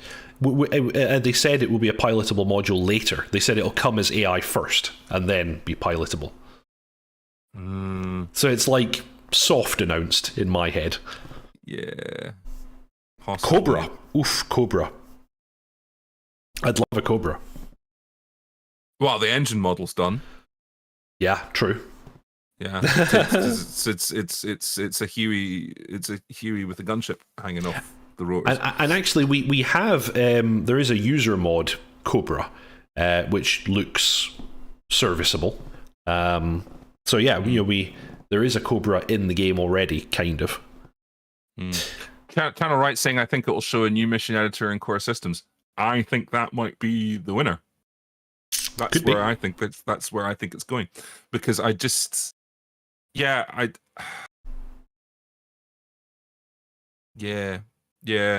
They said it will be a pilotable module later. They said it'll come as AI first and then be pilotable. So it's like soft announced in my head. Yeah. Possibly. Cobra. Oof, Cobra. I'd love a Cobra. Well, the engine model's done. Yeah, true. Yeah, it's a Huey. It's a Huey with a gunship hanging off the rotors. And actually, we have there is a user mod Cobra, which looks serviceable. So yeah, there is a Cobra in the game already, kind of. Kind of right, saying I think it will show a new mission editor in core systems. I think that might be the winner. That's Could where be. I think that's where I think it's going, because I just. Yeah, I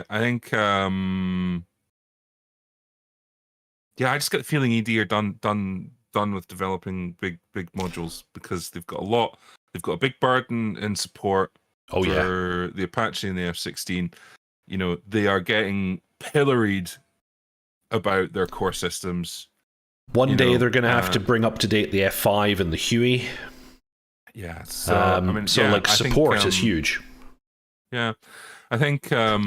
think I just get the feeling ED are done with developing big modules, because they've got a big burden in support for the Apache and the F-16. You know, they are getting pilloried about their core systems. One day they're going to have to bring up to date the F5 and the Huey. Yeah, so support is huge. Yeah, I think I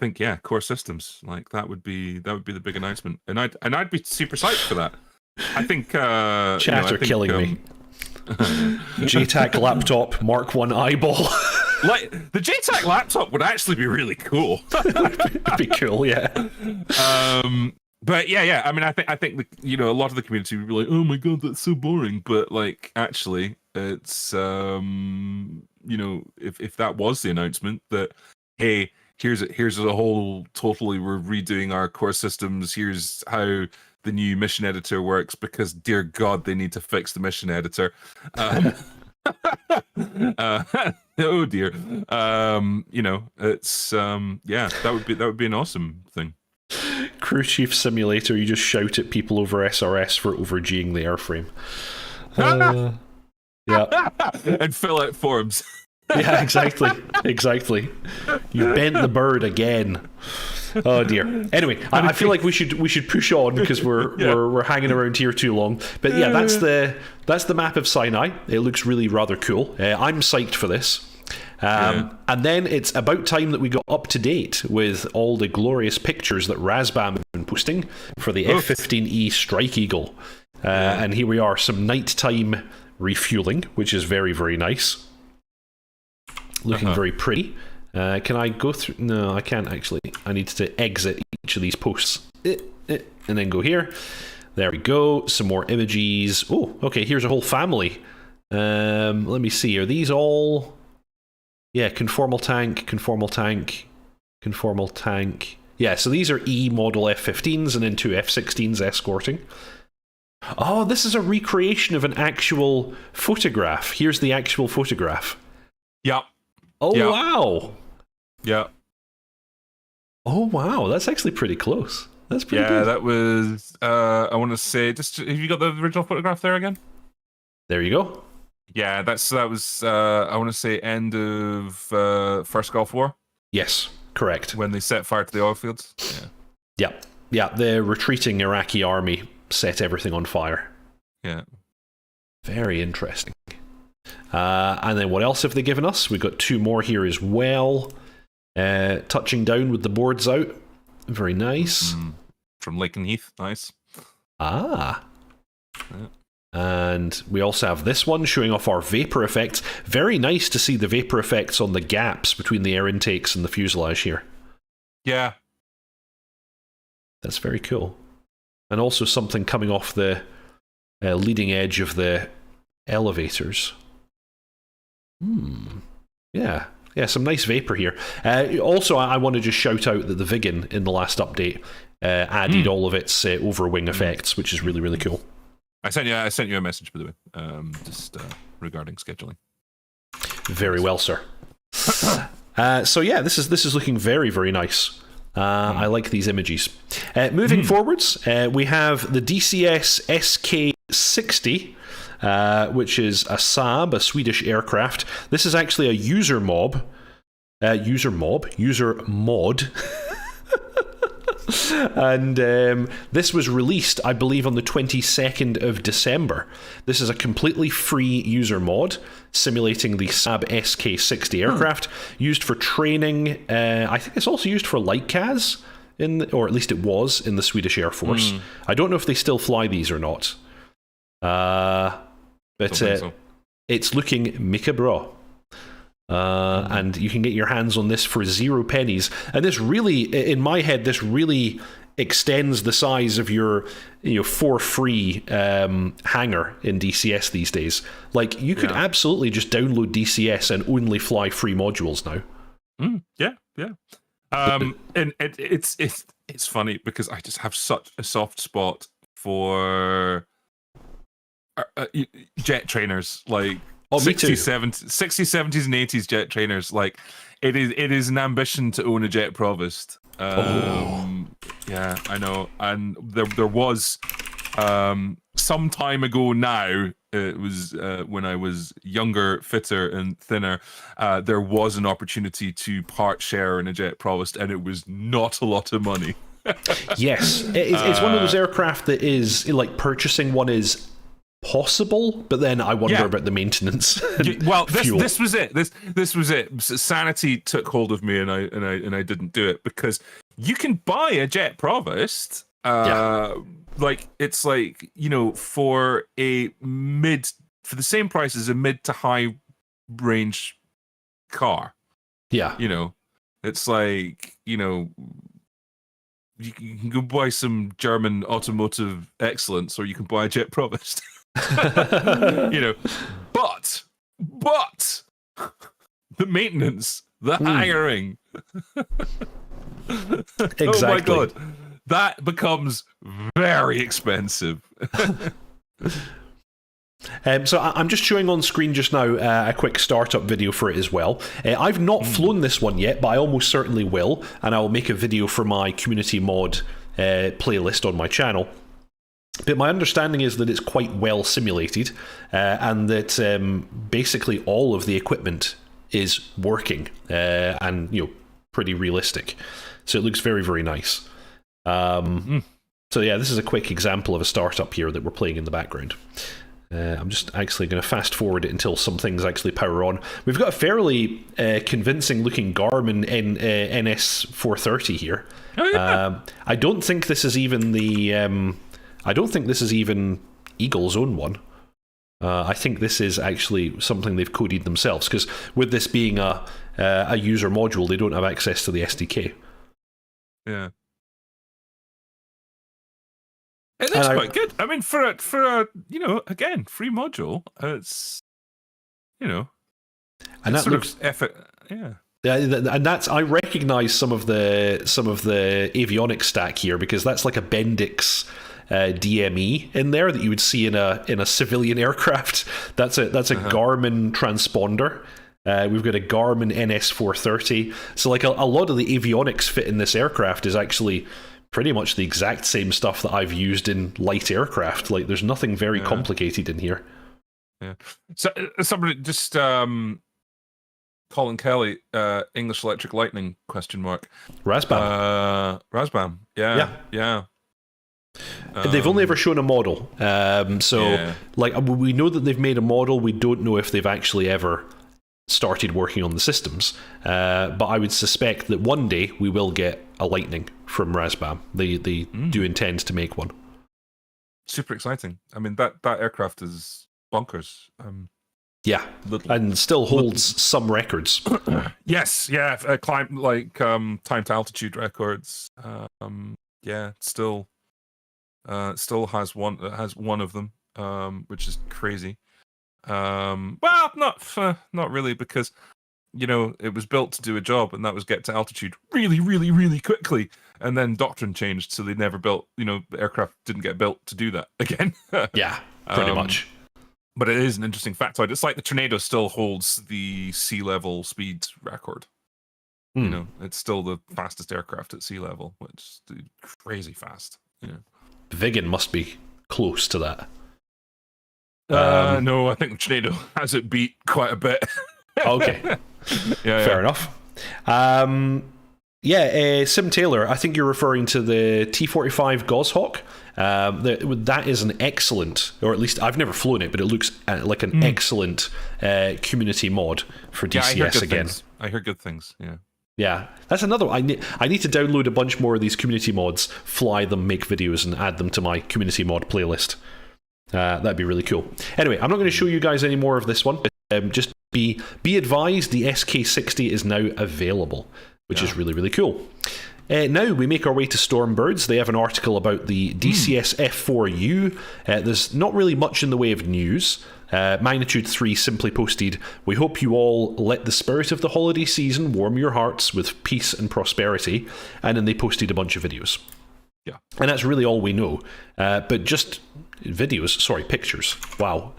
think core systems, like that would be the big announcement, and I'd be super psyched for that. I think chat are killing me. JTAC laptop Mark 1 eyeball. Like the JTAC laptop would actually be really cool. It'd be cool, yeah. But yeah. I mean, I think a lot of the community would be like, "Oh my god, that's so boring." But like, actually, it's if that was the announcement that, hey, here's a whole totally, we're redoing our core systems. Here's how the new mission editor works, because dear God, they need to fix the mission editor. Oh dear. It's that would be an awesome thing. Crew Chief Simulator, you just shout at people over SRS for over-G'ing the airframe. Yeah. And fill out forums. Yeah, exactly. You bent the bird again. Oh dear. Anyway, I feel like we should push on, because we're hanging around here too long. But yeah, that's the map of Sinai. It looks really rather cool. I'm psyched for this. And then it's about time that we got up to date with all the glorious pictures that Razbam has been posting for the F-15E Strike Eagle. And here we are, some nighttime refueling, which is very, very nice. Looking very pretty. Can I go through? No, I can't actually. I need to exit each of these posts. And then go here. There we go. Some more images. Oh, okay, here's a whole family. Let me see. Are these all... Yeah, conformal tank. Yeah, so these are E model F-15s and then 2 F-16s escorting. Oh, this is a recreation of an actual photograph. Here's the actual photograph. Yep. Oh, yep. Wow. Yeah. Oh, wow. That's actually pretty close. That's pretty good. Yeah, that was, I want to say, have you got the original photograph there again? There you go. Yeah, that was, I want to say, end of First Gulf War. Yes, correct. When they set fire to the oil fields. Yeah, the retreating Iraqi army set everything on fire. Yeah. Very interesting. And then what else have they given us? We've got 2 more here as well. Touching down with the boards out. Very nice. From Lake and Heath. Nice. Ah. Yeah. And we also have this one showing off our vapor effects. Very nice to see the vapor effects on the gaps between the air intakes and the fuselage here. Yeah. That's very cool. And also something coming off the leading edge of the elevators. Yeah, some nice vapor here. Also, I want to just shout out that the Vigan in the last update added all of its overwing effects, which is really, really cool. I sent you a message, by the way, just regarding scheduling. Very well, sir. So yeah, this is looking very, very nice. I like these images. Moving forwards, we have the DCS SK60, which is a Saab, a Swedish aircraft. This is actually a user mod. And this was released, I believe, on the 22nd of December. This is a completely free user mod simulating the Saab SK60 aircraft, used for training. I think it's also used for light CAS, or at least it was in the Swedish Air Force. I don't know if they still fly these or not. But it's looking Mika bra. And you can get your hands on this for 0 pennies. And this really, in my head, this really extends the size of your, for free hangar in DCS these days. Like, you could absolutely just download DCS and only fly free modules now. Yeah. And it's funny because I just have such a soft spot for jet trainers, like. Oh, me too. 60s, 70s, and 80s jet trainers. Like, it is an ambition to own a jet Provost. Yeah, I know. And there was some time ago now. It was when I was younger, fitter, and thinner. There was an opportunity to part share in a jet Provost, and it was not a lot of money. Yes, it's one of those aircraft that is like purchasing one is possible, but then I wonder about the maintenance. Well, this was it. This was it. Sanity took hold of me, and I didn't do it, because you can buy a jet Provost. Like, it's like, for the same price as a mid to high range car. Yeah. It's like, you can go buy some German automotive excellence, or you can buy a jet Provost. But the maintenance, the hiring. Exactly. Oh my God, that becomes very expensive. So I'm just showing on screen just now a quick startup video for it as well. I've not flown this one yet, but I almost certainly will, and I'll make a video for my community mod playlist on my channel. But my understanding is that it's quite well simulated, and that basically all of the equipment is working and pretty realistic. So it looks very, very nice. So yeah, this is a quick example of a startup here that we're playing in the background. I'm just actually going to fast forward it until some things actually power on. We've got a fairly convincing looking Garmin NS430 here. Oh, yeah. I don't think this is even the. I don't think this is even Eagle's own one. I think this is actually something they've coded themselves, because with this being a user module, they don't have access to the SDK. Yeah. It looks quite good. I mean, for a again, free module, it's and that looks effort. Yeah. And that's, I recognise some of the avionics stack here, because that's like a Bendix DME in there that you would see in a civilian aircraft. That's a Garmin transponder. We've got a Garmin NS430. So like a lot of the avionics fit in this aircraft is actually pretty much the exact same stuff that I've used in light aircraft. Like, there's nothing very complicated in here. Yeah. So somebody just Colin Kelly, English Electric Lightning ? Razbam. Razbam. Yeah. They've only ever shown a model. Like, we know that they've made a model. We don't know if they've actually ever started working on the systems. But I would suspect that one day we will get a Lightning from Razbam. They do intend to make one. Super exciting. I mean, that aircraft is bonkers. And still holds some records. Yes, time to altitude records. Still has one of them, which is crazy. Well, not really, because it was built to do a job, and that was get to altitude really, really, really quickly, and then doctrine changed, so they never built. The aircraft didn't get built to do that again. Yeah, pretty much. But it is an interesting factoid. It's like the Tornado still holds the sea level speed record. It's still the fastest aircraft at sea level, which is crazy fast. Viggen must be close to that. No, I think Tornado has it beat quite a bit. Okay. Yeah, Fair enough. Sim Taylor, I think you're referring to the T-45 Goshawk. That is an excellent, or at least I've never flown it, but it looks like an excellent community mod for DCS again. I hear good things, yeah. Yeah, that's another one. I need to download a bunch more of these community mods, fly them, make videos, and add them to my community mod playlist. That'd be really cool. Anyway, I'm not going to show you guys any more of this one, but just be advised the SK60 is now available, which is really, really cool. Now we make our way to Stormbirds. They have an article about the DCS F4U. There's not really much in the way of news. Magnitude 3 simply posted, "We hope you all let the spirit of the holiday season warm your hearts with peace and prosperity." And then they posted a bunch of videos. Yeah. And that's really all we know. But just pictures. Wow.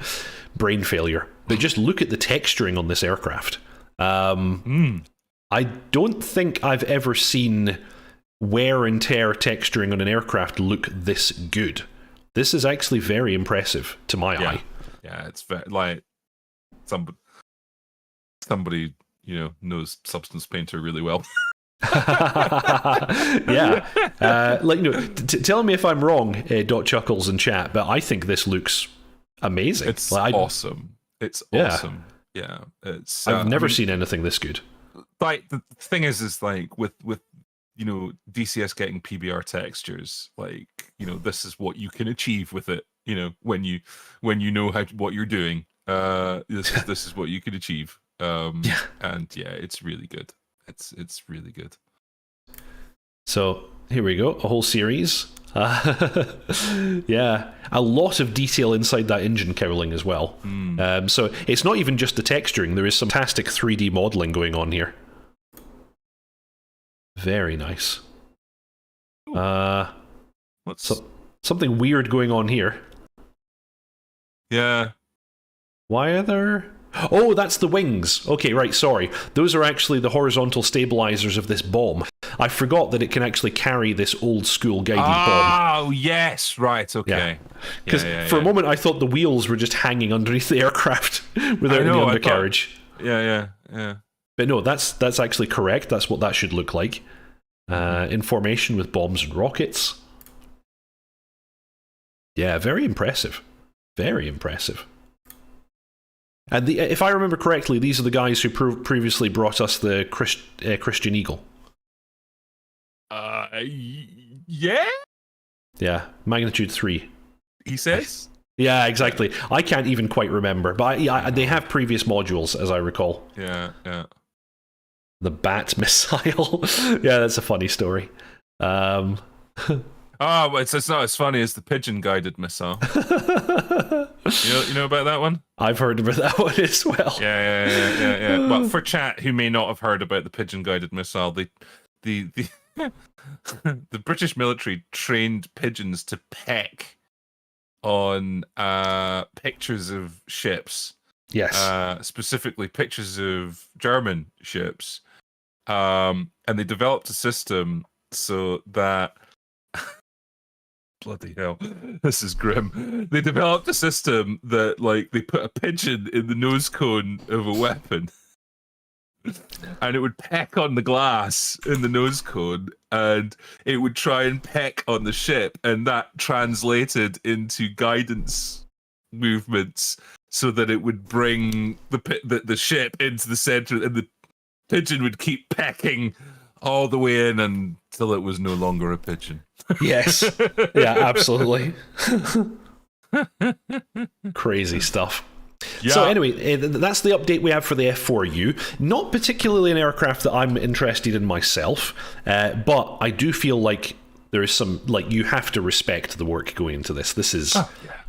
Brain failure. But just look at the texturing on this aircraft. I don't think I've ever seen wear and tear texturing on an aircraft look this good. This is actually very impressive to my eye. Yeah, it's very, like somebody knows Substance Painter really well. Yeah, tell me if I'm wrong, dotChuckles in chat, but I think this looks amazing. It's awesome. It's awesome. Yeah, it's. I've never seen anything this good. Like the thing is like with DCS getting PBR textures, like this is what you can achieve with it. When you know what you're doing, this is what you can achieve. And it's really good. It's really good. So here we go, a whole series. Yeah, a lot of detail inside that engine cowling as well. So it's not even just the texturing, there is some fantastic 3D modeling going on here. Very nice. Something weird going on here. Yeah. Why are there... Oh, that's the wings. Okay, right, sorry. Those are actually the horizontal stabilizers of this bomb. I forgot that it can actually carry this old school guided bomb. Oh, yes, right, okay. Because for a moment I thought the wheels were just hanging underneath the aircraft without any undercarriage. Yeah. But no, that's actually correct. That's what that should look like. In formation with bombs and rockets. Yeah, very impressive. Very impressive. And if I remember correctly, these are the guys who previously brought us the Christian Eagle. Yeah? Yeah, magnitude 3. He says? Yeah, exactly. I can't even quite remember, but they have previous modules, as I recall. Yeah. The Bat missile. Yeah, that's a funny story. It's not as funny as the pigeon guided missile. You know about that one? I've heard about that one as well. Yeah. Well, for chat who may not have heard about the pigeon guided missile, the the British military trained pigeons to peck on pictures of ships. Yes. Specifically pictures of German ships. And they developed a system so that bloody hell, this is grim. They developed a system that, like, they put a pigeon in the nose cone of a weapon, and it would peck on the glass in the nose cone, and it would try and peck on the ship, and that translated into guidance movements so that it would bring the ship into the center, and the pigeon would keep pecking all the way in until it was no longer a pigeon. Yes. Yeah, absolutely. Crazy stuff. Yeah. So anyway, that's the update we have for the F4U. Not particularly an aircraft that I'm interested in myself, but I do feel like there is some, like, you have to respect the work going into this. This is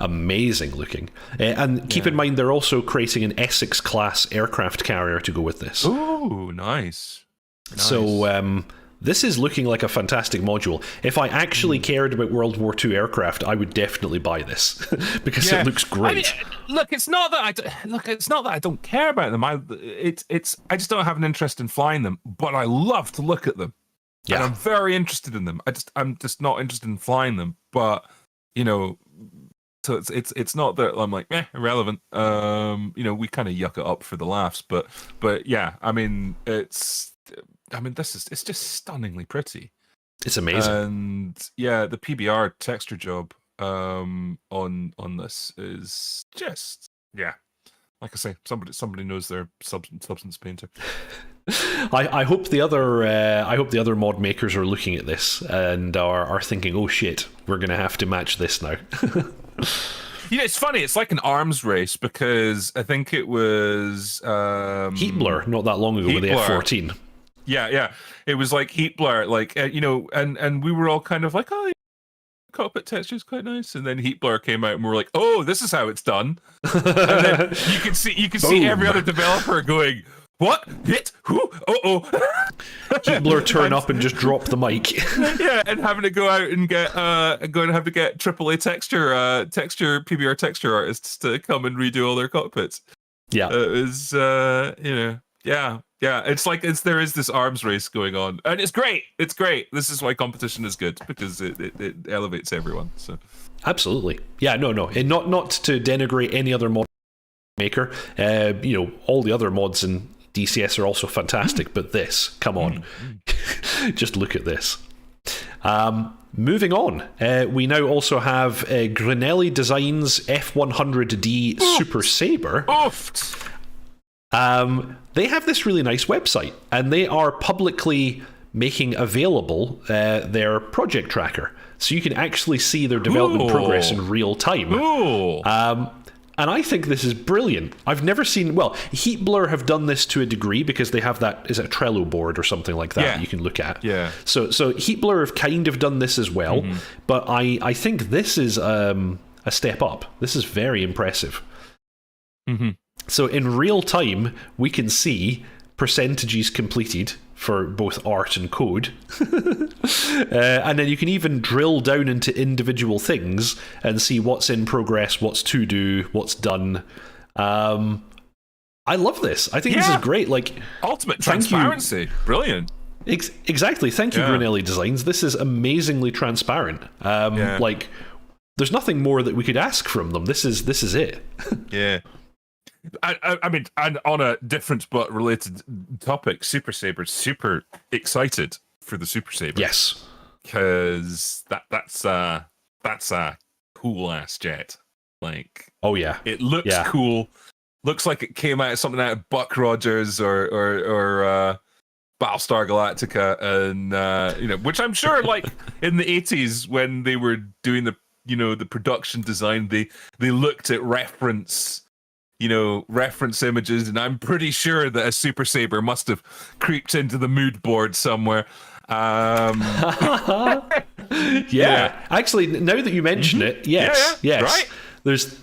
amazing looking. And keep in mind, they're also creating an Essex-class aircraft carrier to go with this. Oh, nice. So, this is looking like a fantastic module. If I actually cared about World War II aircraft, I would definitely buy this because it looks great. I mean, it's not that I don't care about them. I just don't have an interest in flying them, but I love to look at them. Yeah. And I'm very interested in them. I'm just not interested in flying them. But So it's not that I'm like irrelevant. We kind of yuck it up for the laughs, but yeah, I mean it's just stunningly pretty. It's amazing. And yeah, the PBR texture job on this is just like I say, somebody knows their substance painter. I hope the other mod makers are looking at this and are thinking, oh shit, we're gonna have to match this now. It's funny. It's like an arms race because I think it was Heat Blur not that long ago with the F14. Yeah. It was like Heat Blur, like and we were all kind of like, oh, cockpit texture is quite nice, and then Heat Blur came out, and we were like, oh, this is how it's done. And then you can see every other developer going, what? Hit? Who? Heat Blur turn up and just drop the mic. Yeah, and having to go out and get AAA texture PBR texture artists to come and redo all their cockpits. Yeah, it was yeah. It's like there is this arms race going on, and it's great. It's great. This is why competition is good, because it elevates everyone. So absolutely, yeah. No, and not to denigrate any other mod maker. All the other mods in DCS are also fantastic, but this, come on, just look at this. Moving on, we now also have Grinelli Designs F100D Super Sabre. They have this really nice website, and they are publicly making available their project tracker, so you can actually see their development progress in real time. And I think this is brilliant. I've never seen... Well, Heat Blur have done this to a degree because they have that... Is it a Trello board or something like that you can look at? Yeah. So Heat Blur have kind of done this as well, but I think this is a step up. This is very impressive. So in real time, we can see percentages completed for both art and code. And then you can even drill down into individual things and see what's in progress, what's to do, what's done. I love this. I think this is great. Like, ultimate transparency. Brilliant. Exactly. Thank you, Grinelli Designs. This is amazingly transparent. Like, there's nothing more that we could ask from them. This is it. Yeah. I mean, and on a different but related topic, Super Saber's super excited for the Super Saber. Yes, because that's a cool ass jet. Like, oh yeah, it looks cool. Looks like it came out something out of Buck Rogers or Battlestar Galactica, and which I'm sure, like in the 80s when they were doing the production design, they looked at reference images, and I'm pretty sure that a Super Saber must have creeped into the mood board somewhere. Actually, now that you mention it, yes, right? There's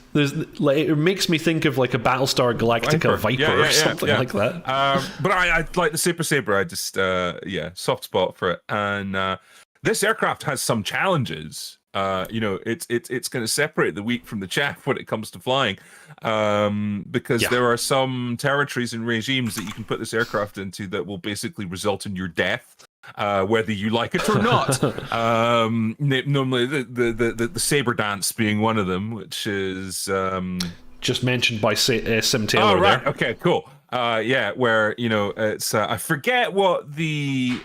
like, it makes me think of like a Battlestar Galactica Viper or something like that. But I like the Super Saber. I just soft spot for it, and this aircraft has some challenges. It's going to separate the wheat from the chaff when it comes to flying, because there are some territories and regimes that you can put this aircraft into that will basically result in your death, whether you like it or not. Normally, the saber dance being one of them, which is just mentioned by Sim Taylor. Oh, right. There. Okay, cool. Where it's I forget what the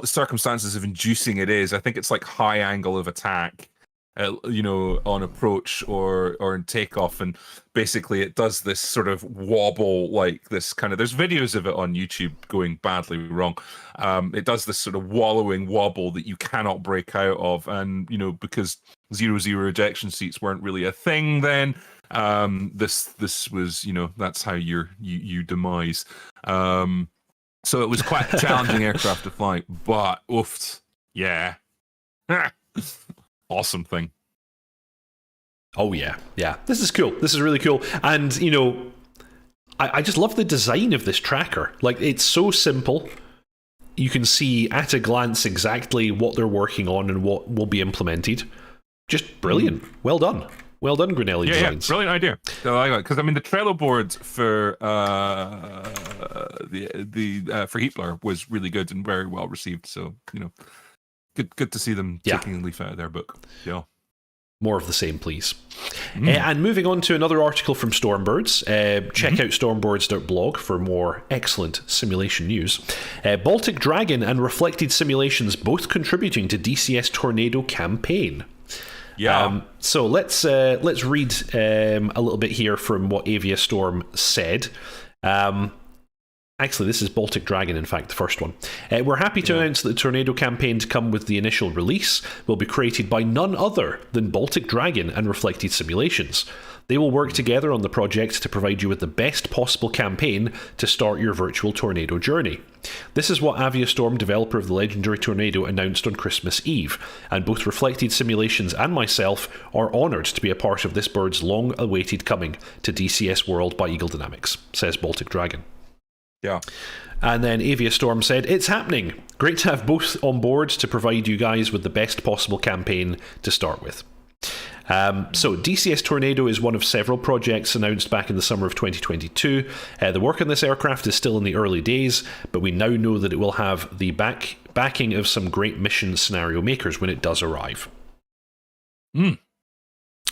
circumstances of inducing it is. I think it's like high angle of attack, on approach or in takeoff, and basically it does this sort of wobble, like this kind of. There's videos of it on YouTube going badly wrong. It does this sort of wallowing wobble that you cannot break out of, and because 0-0 ejection seats weren't really a thing then. This was that's how you demise. So it was quite a challenging aircraft to fly, but oofed. Yeah. Awesome thing. Oh, yeah. This is cool. This is really cool. And, I just love the design of this tracker. Like, it's so simple. You can see at a glance exactly what they're working on and what will be implemented. Just brilliant. Well done. Well done, Grinelli Designs. Yeah, brilliant idea. So I like, because I mean the Trello board for for Heat Blur was really good and very well received. So good to see them taking a leaf out of their book. Yeah. More of the same, please. And moving on to another article from Stormbirds. Check out stormbirds.blog for more excellent simulation news. Baltic Dragon and Reflected Simulations both contributing to DCS Tornado campaign. Yeah. So let's read a little bit here from what Avia Storm said. Actually, this is Baltic Dragon, in fact, the first one. We're happy to announce that the Tornado campaign to come with the initial release will be created by none other than Baltic Dragon and Reflected Simulations. They will work together on the project to provide you with the best possible campaign to start your virtual Tornado journey. This is what Aviastorm, developer of the legendary Tornado, announced on Christmas Eve, and both Reflected Simulations and myself are honoured to be a part of this bird's long-awaited coming to DCS World by Eagle Dynamics, says Baltic Dragon. Yeah. And then Aviastorm said, it's happening. Great to have both on board to provide you guys with the best possible campaign to start with. So DCS Tornado is one of several projects announced back in the summer of 2022. The work on this aircraft is still in the early days, but we now know that it will have the backing of some great mission scenario makers when it does arrive.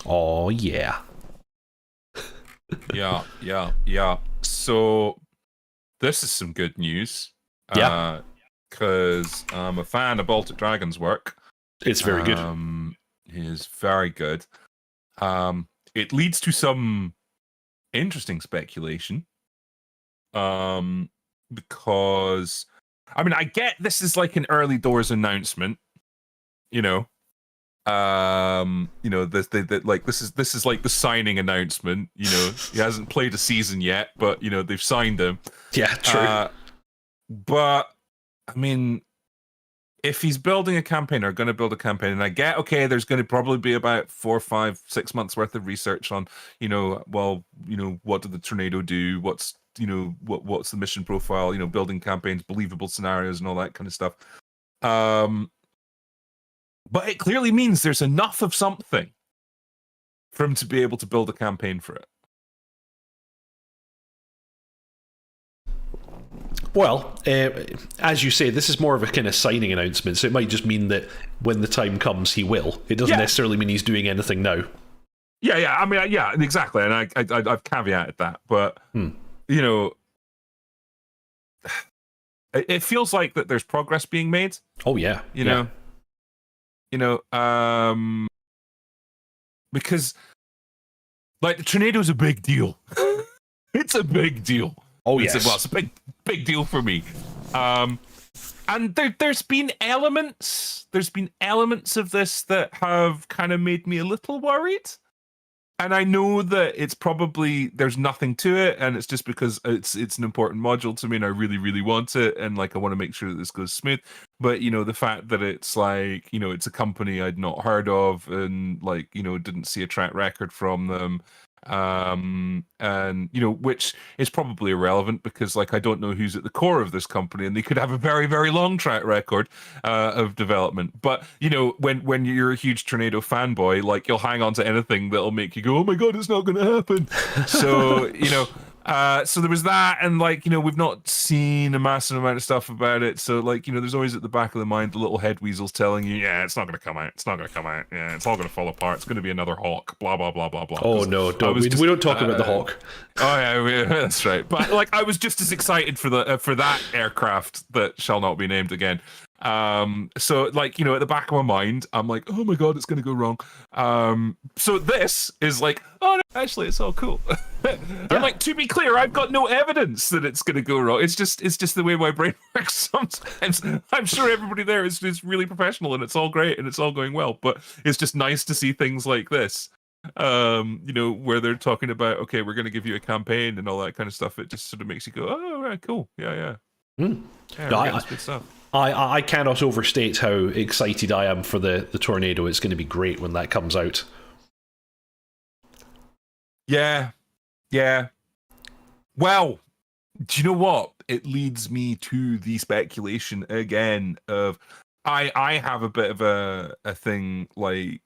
Oh, yeah. Yeah. So this is some good news. Yeah. Because I'm a fan of Baltic Dragon's work. It's very good. He is very good. It leads to some interesting speculation. Because I mean, I get this is like an early doors announcement, you know. This is like the signing announcement. You know, he hasn't played a season yet, but you know they've signed him. Yeah, true. But I mean, if he's building a campaign or going to build a campaign, and I get, okay, there's going to probably be about 4, 5, 6 months worth of research on, what did the Tornado do? What's the mission profile? You know, building campaigns, believable scenarios, and all that kind of stuff. But it clearly means there's enough of something for him to be able to build a campaign for it. Well, as you say, this is more of a kind of signing announcement, so it might just mean that when the time comes, he will. It doesn't necessarily mean he's doing anything now. Yeah. I mean, yeah, exactly. And I've caveated that, but you know, it feels like that there's progress being made. Oh yeah, because like the Tornado is a big deal. It's a big deal. Oh yes. It's a big deal for me. And there's been elements of this that have kind of made me a little worried. And I know that it's probably there's nothing to it, and it's just because it's an important module to me, and I really, really want it, and like I want to make sure that this goes smooth. But you know, the fact that it's like, you know, it's a company I'd not heard of, and like, you know, didn't see a track record from them, and you know, which is probably irrelevant because like I don't know who's at the core of this company, and they could have a very, very long track record of development. But you know, when you're a huge Tornado fanboy, like you'll hang on to anything that'll make you go, oh my god, it's not going to happen. So you know, so there was that, and like, you know, we've not seen a massive amount of stuff about it, so like, you know, there's always at the back of the mind the little head weasels telling you, yeah, it's not going to come out, yeah, it's all going to fall apart, it's going to be another Hawk, blah blah blah blah blah. Oh no, we don't talk about the Hawk. Oh yeah, that's right. But like, I was just as excited for that aircraft that shall not be named again. So like, you know, at the back of my mind, I'm like, oh my god, it's going to go wrong. So this is like, oh no, actually, it's all cool. I'm like, to be clear, I've got no evidence that it's going to go wrong. It's just the way my brain works sometimes. I'm sure everybody there is really professional, and it's all great, and it's all going well. But it's just nice to see things like this. You know, where they're talking about, okay, we're going to give you a campaign and all that kind of stuff. It just sort of makes you go, oh, right, cool, yeah. Yeah, that's good stuff. I cannot overstate how excited I am for the Tornado. It's going to be great when that comes out. Yeah. Well, do you know what? It leads me to the speculation again of I have a bit of a thing like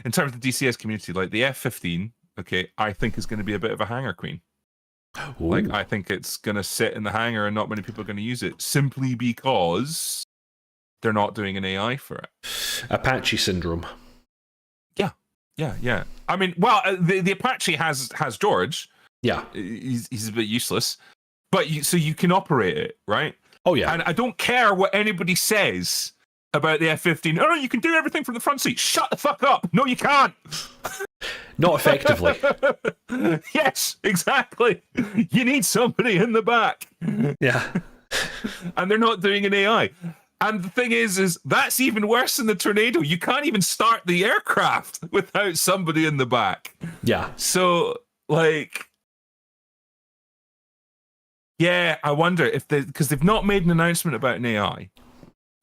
in terms of the DCS community, like the F-15, okay, I think is going to be a bit of a hanger queen. Like, I think it's going to sit in the hangar and not many people are going to use it simply because they're not doing an AI for it. Apache syndrome. Yeah. I mean, well, the Apache has George. Yeah. He's a bit useless. But so you can operate it, right? Oh, yeah. And I don't care what anybody says about the F-15. Oh, you can do everything from the front seat. Shut the fuck up. No, you can't. Not effectively. Yes, exactly. You need somebody in the back. Yeah. And they're not doing an AI. And the thing is that's even worse than the Tornado. You can't even start the aircraft without somebody in the back. Yeah. So, like, yeah, I wonder if because they've not made an announcement about an AI.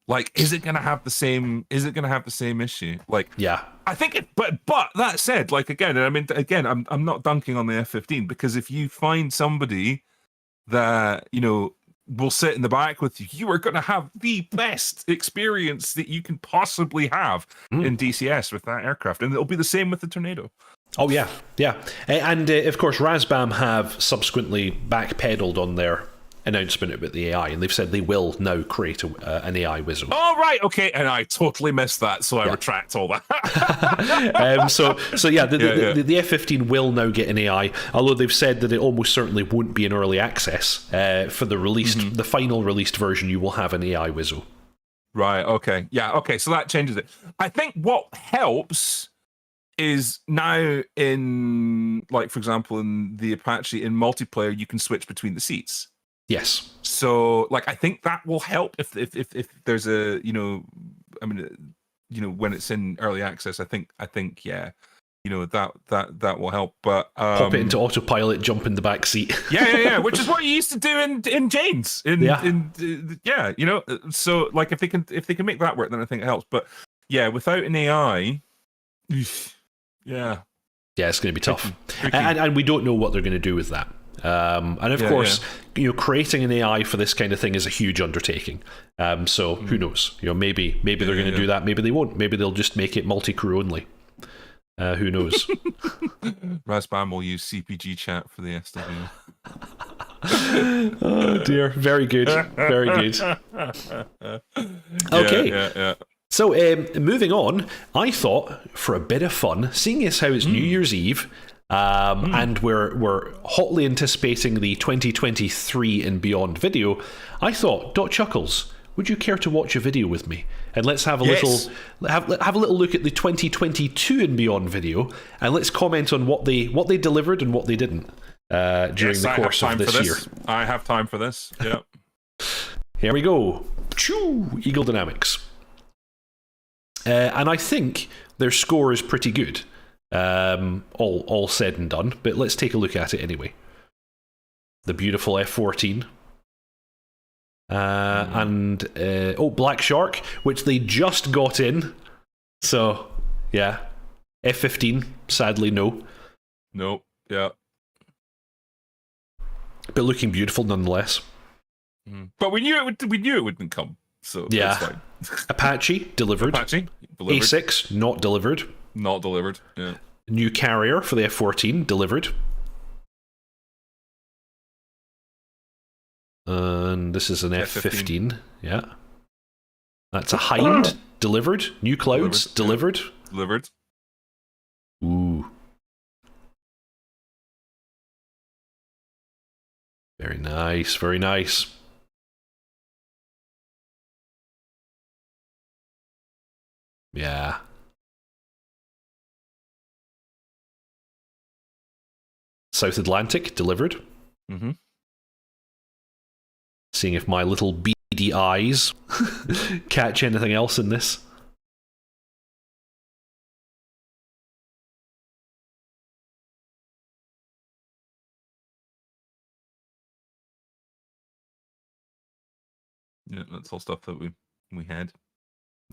Like, is it going to have the same issue? Like, yeah, I think but that said, like, I'm not dunking on the F-15, because if you find somebody that, will sit in the back with you, you are going to have the best experience that you can possibly have in DCS with that aircraft. And it'll be the same with the Tornado. Oh, yeah. And of course, Razbam have subsequently backpedaled on their announcement about the AI, and they've said they will now create an AI wizard. Oh, right, okay, and I totally missed that, so I retract all that. So yeah, the F-15 will now get an AI, although they've said that it almost certainly won't be in early access. For the final released version, you will have an AI wizard. Right, okay. Yeah, okay, so that changes it. I think what helps is now in, like, for example, in the Apache, in multiplayer, you can switch between the seats. Yes. So, like, I think that will help if there's a, when it's in early access, I think, yeah, that will help. But pop it into autopilot, jump in the back seat. yeah, which is what you used to do in Jane's. So, like, if they can make that work, then I think it helps. But yeah, without an AI, yeah, it's going to be tough. And we don't know what they're going to do with that. And of course, creating an AI for this kind of thing is a huge undertaking. So who knows? Maybe they're going to do that. Maybe they won't. Maybe they'll just make it multi-crew only. Who knows? Razbam will use CPG chat for the SW. Oh dear, very good, very good. Okay. Yeah. So moving on, I thought for a bit of fun, seeing as how it's New Year's Eve. And we're hotly anticipating the 2023 and beyond video. I thought, dotChuckles, would you care to watch a video with me? And let's have a little look at the 2022 and beyond video, and let's comment on what they delivered and what they didn't during the course of this year. I have time for this. Yeah. Here we go. Eagle Dynamics. And I think their score is pretty good. All said and done, but let's take a look at it anyway. The beautiful F-14. And Black Shark, which they just got in. So, yeah. F-15, sadly, no. Nope, yeah. But looking beautiful nonetheless. But we knew it wouldn't come, so yeah. that's fine. Apache, delivered. A6, not delivered. Not delivered, yeah. New carrier for the F-14, delivered. And this is an F-15, yeah. That's a Hind, delivered. New clouds, delivered. Delivered. Ooh. Very nice, very nice. Yeah. South Atlantic, delivered. Seeing if my little beady eyes catch anything else in this. Yeah, that's all stuff that we had.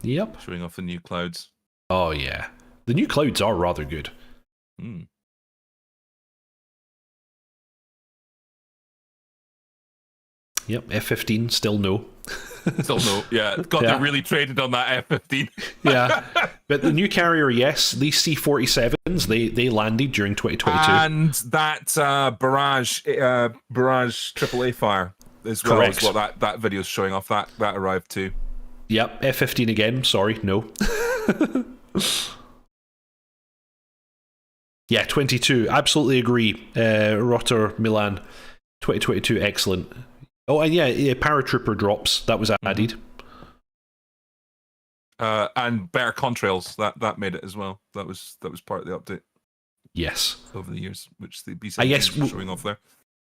Yep. Showing off the new clouds. Oh, yeah. The new clouds are rather good. Yep, F-15, still no. Still no. Yeah. God, Yeah. they really traded on that F-15. Yeah. But the new carrier, yes, these C-47s, they landed during 2022. And that Barrage AAA fire as well. Correct. Is what that video is showing off. That arrived too. Yep, F-15 again. Sorry, no. Yeah, 22. Absolutely agree. Rotter Milan, 2022, excellent. Oh, and yeah, paratrooper drops. That was added. And better contrails. That made it as well. That was part of the update. Yes. Over the years, which the B7 I guess showing off there.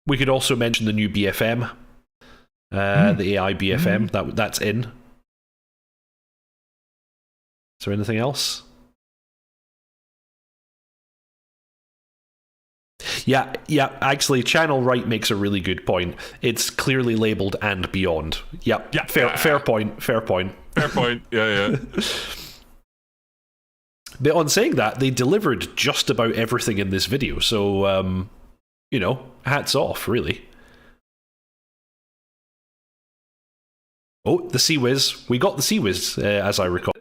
We could also mention the new BFM. The AI BFM. That's in. Is there anything else? Yeah, actually, Channel Right makes a really good point. It's clearly labelled and beyond. Yep, yeah, fair point. Fair point, yeah. But on saying that, they delivered just about everything in this video, so, hats off, really. Oh, the Sea-Wiz. We got the Sea-Wiz, as I recall.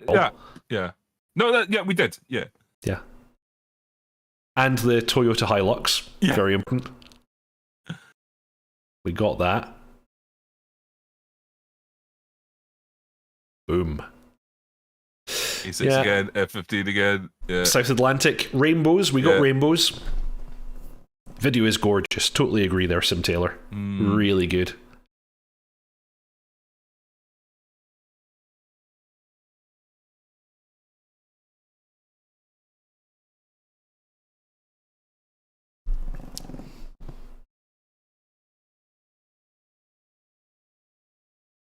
Yeah. No, we did, yeah. Yeah. And the Toyota Hilux, very important. We got that. Boom. A6 again, F-15 again. Yeah. South Atlantic, rainbows. We got rainbows. Video is gorgeous. Totally agree there, Sim Taylor. Really good.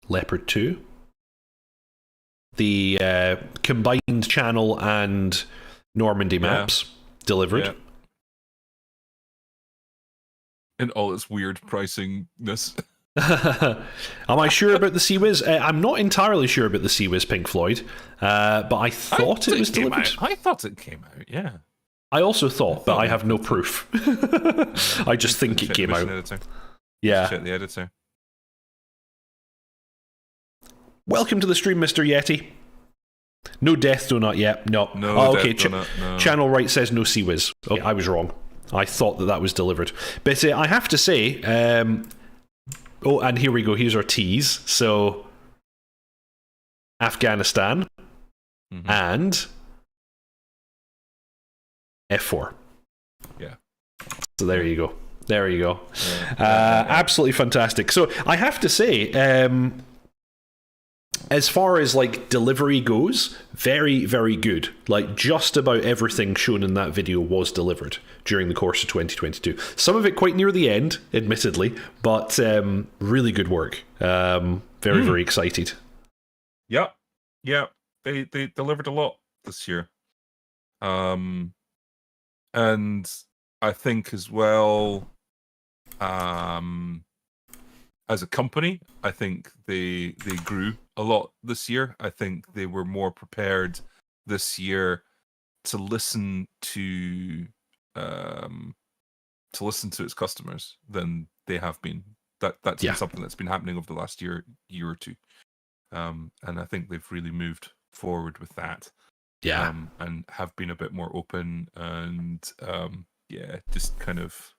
Leopard 2. The combined channel and Normandy maps delivered. Yeah. In all its weird pricingness. Am I sure about the Sea-Wiz? I'm not entirely sure about the Sea-Wiz, Pink Floyd, but I thought it was delivered. I thought it came out, yeah. I also thought, but I have no proof. I just think it came out. Editor. Yeah. Check the editor. Welcome to the stream, Mr. Yeti. No Death Donut yet. No. No okay. Death Donut, no. Channel Right says no Sea-Wiz. Okay, I was wrong. I thought that was delivered. But I have to say... oh, and here we go. Here's our tease. So... Afghanistan. And... F4. Yeah. So there you go. There you go. Yeah. Absolutely fantastic. So I have to say... as far as like delivery goes, very, very good. Like just about everything shown in that video was delivered during the course of 2022. Some of it quite near the end, admittedly, but really good work. Very, very excited. Yeah. They delivered a lot this year. And I think as well, as a company, I think they grew a lot this year. I think they were more prepared this year to listen to its customers than they have been. That's been something that's been happening over the last year or two, and I think they've really moved forward with that. Yeah, and have been a bit more open and just kind of.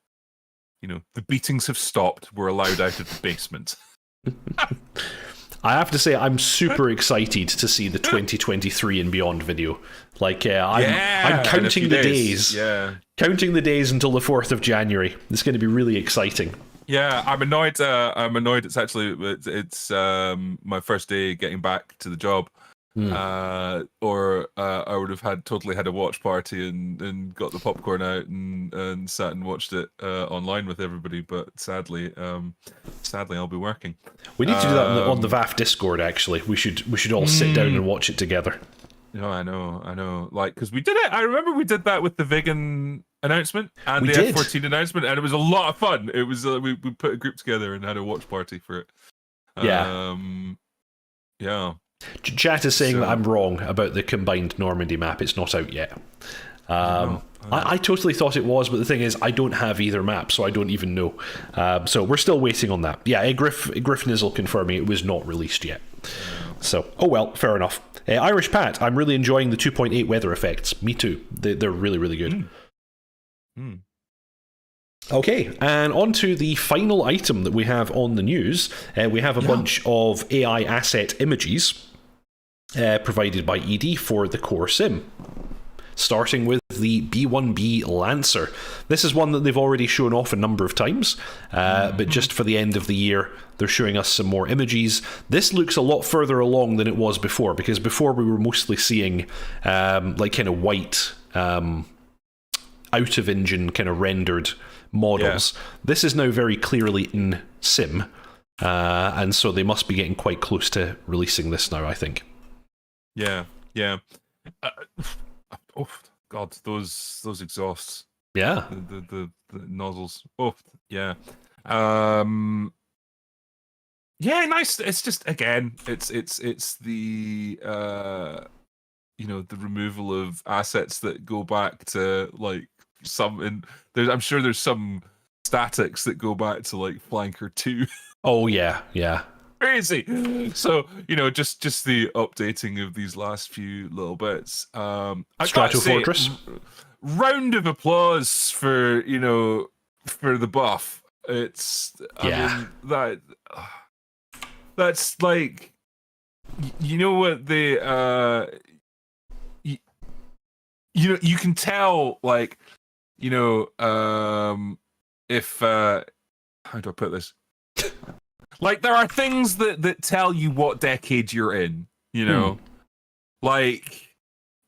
The beatings have stopped. We're allowed out of the basement. I have to say, I'm super excited to see the 2023 and beyond video. Like, I'm counting the days. Yeah. Counting the days until the 4th of January. It's going to be really exciting. Yeah, I'm annoyed. It's actually my first day getting back to the job. Or I would have totally had a watch party and got the popcorn out and sat and watched it online with everybody. But sadly, I'll be working. We need to do that on the VAF Discord. Actually, we should all sit down and watch it together. No, I know. Like, because we did it. I remember we did that with the vegan announcement and the F14 announcement, and it was a lot of fun. It was we put a group together and had a watch party for it. Yeah. Chat is saying that I'm wrong about the combined Normandy map. It's not out yet. I totally thought it was, but the thing is, I don't have either map, so I don't even know. So we're still waiting on that. Yeah, Griff Nizzle confirming it was not released yet. So, oh well, fair enough. Irish Pat, I'm really enjoying the 2.8 weather effects. Me too. They're really, really good. Okay, and on to the final item that we have on the news. We have a bunch of AI asset images provided by ED for the core sim. Starting with the B1B Lancer. This is one that they've already shown off a number of times, but just for the end of the year, they're showing us some more images. This looks a lot further along than it was before, because before we were mostly seeing like kind of white, out-of-engine kind of rendered models. This is now very clearly in sim, and so they must be getting quite close to releasing this now, I think. Yeah. Oh God, those exhausts. Yeah. The nozzles. Oh yeah. Yeah, nice. It's just again, it's the the removal of assets that go back to like I'm sure there's some statics that go back to like Flanker 2. Oh yeah. Crazy. So just the updating of these last few little bits. Strato Fortress. Round of applause for for the buff. It's I mean, that's like what the you can tell like if how do I put this? Like, there are things that tell you what decade you're in, Like,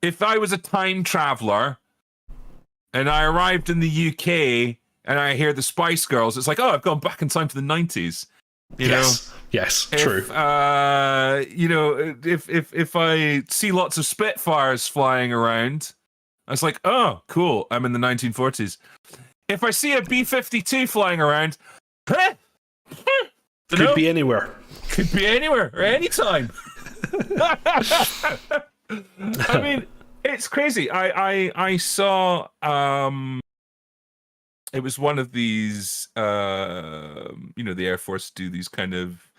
if I was a time traveler and I arrived in the UK and I hear the Spice Girls, it's like, oh, I've gone back in time to the 90s. Yes, true. If I see lots of Spitfires flying around, it's like, oh, cool, I'm in the 1940s. If I see a B-52 flying around, could be anywhere. Could be anywhere or anytime. I mean, it's crazy. I saw it was one of these the Air Force do these kind of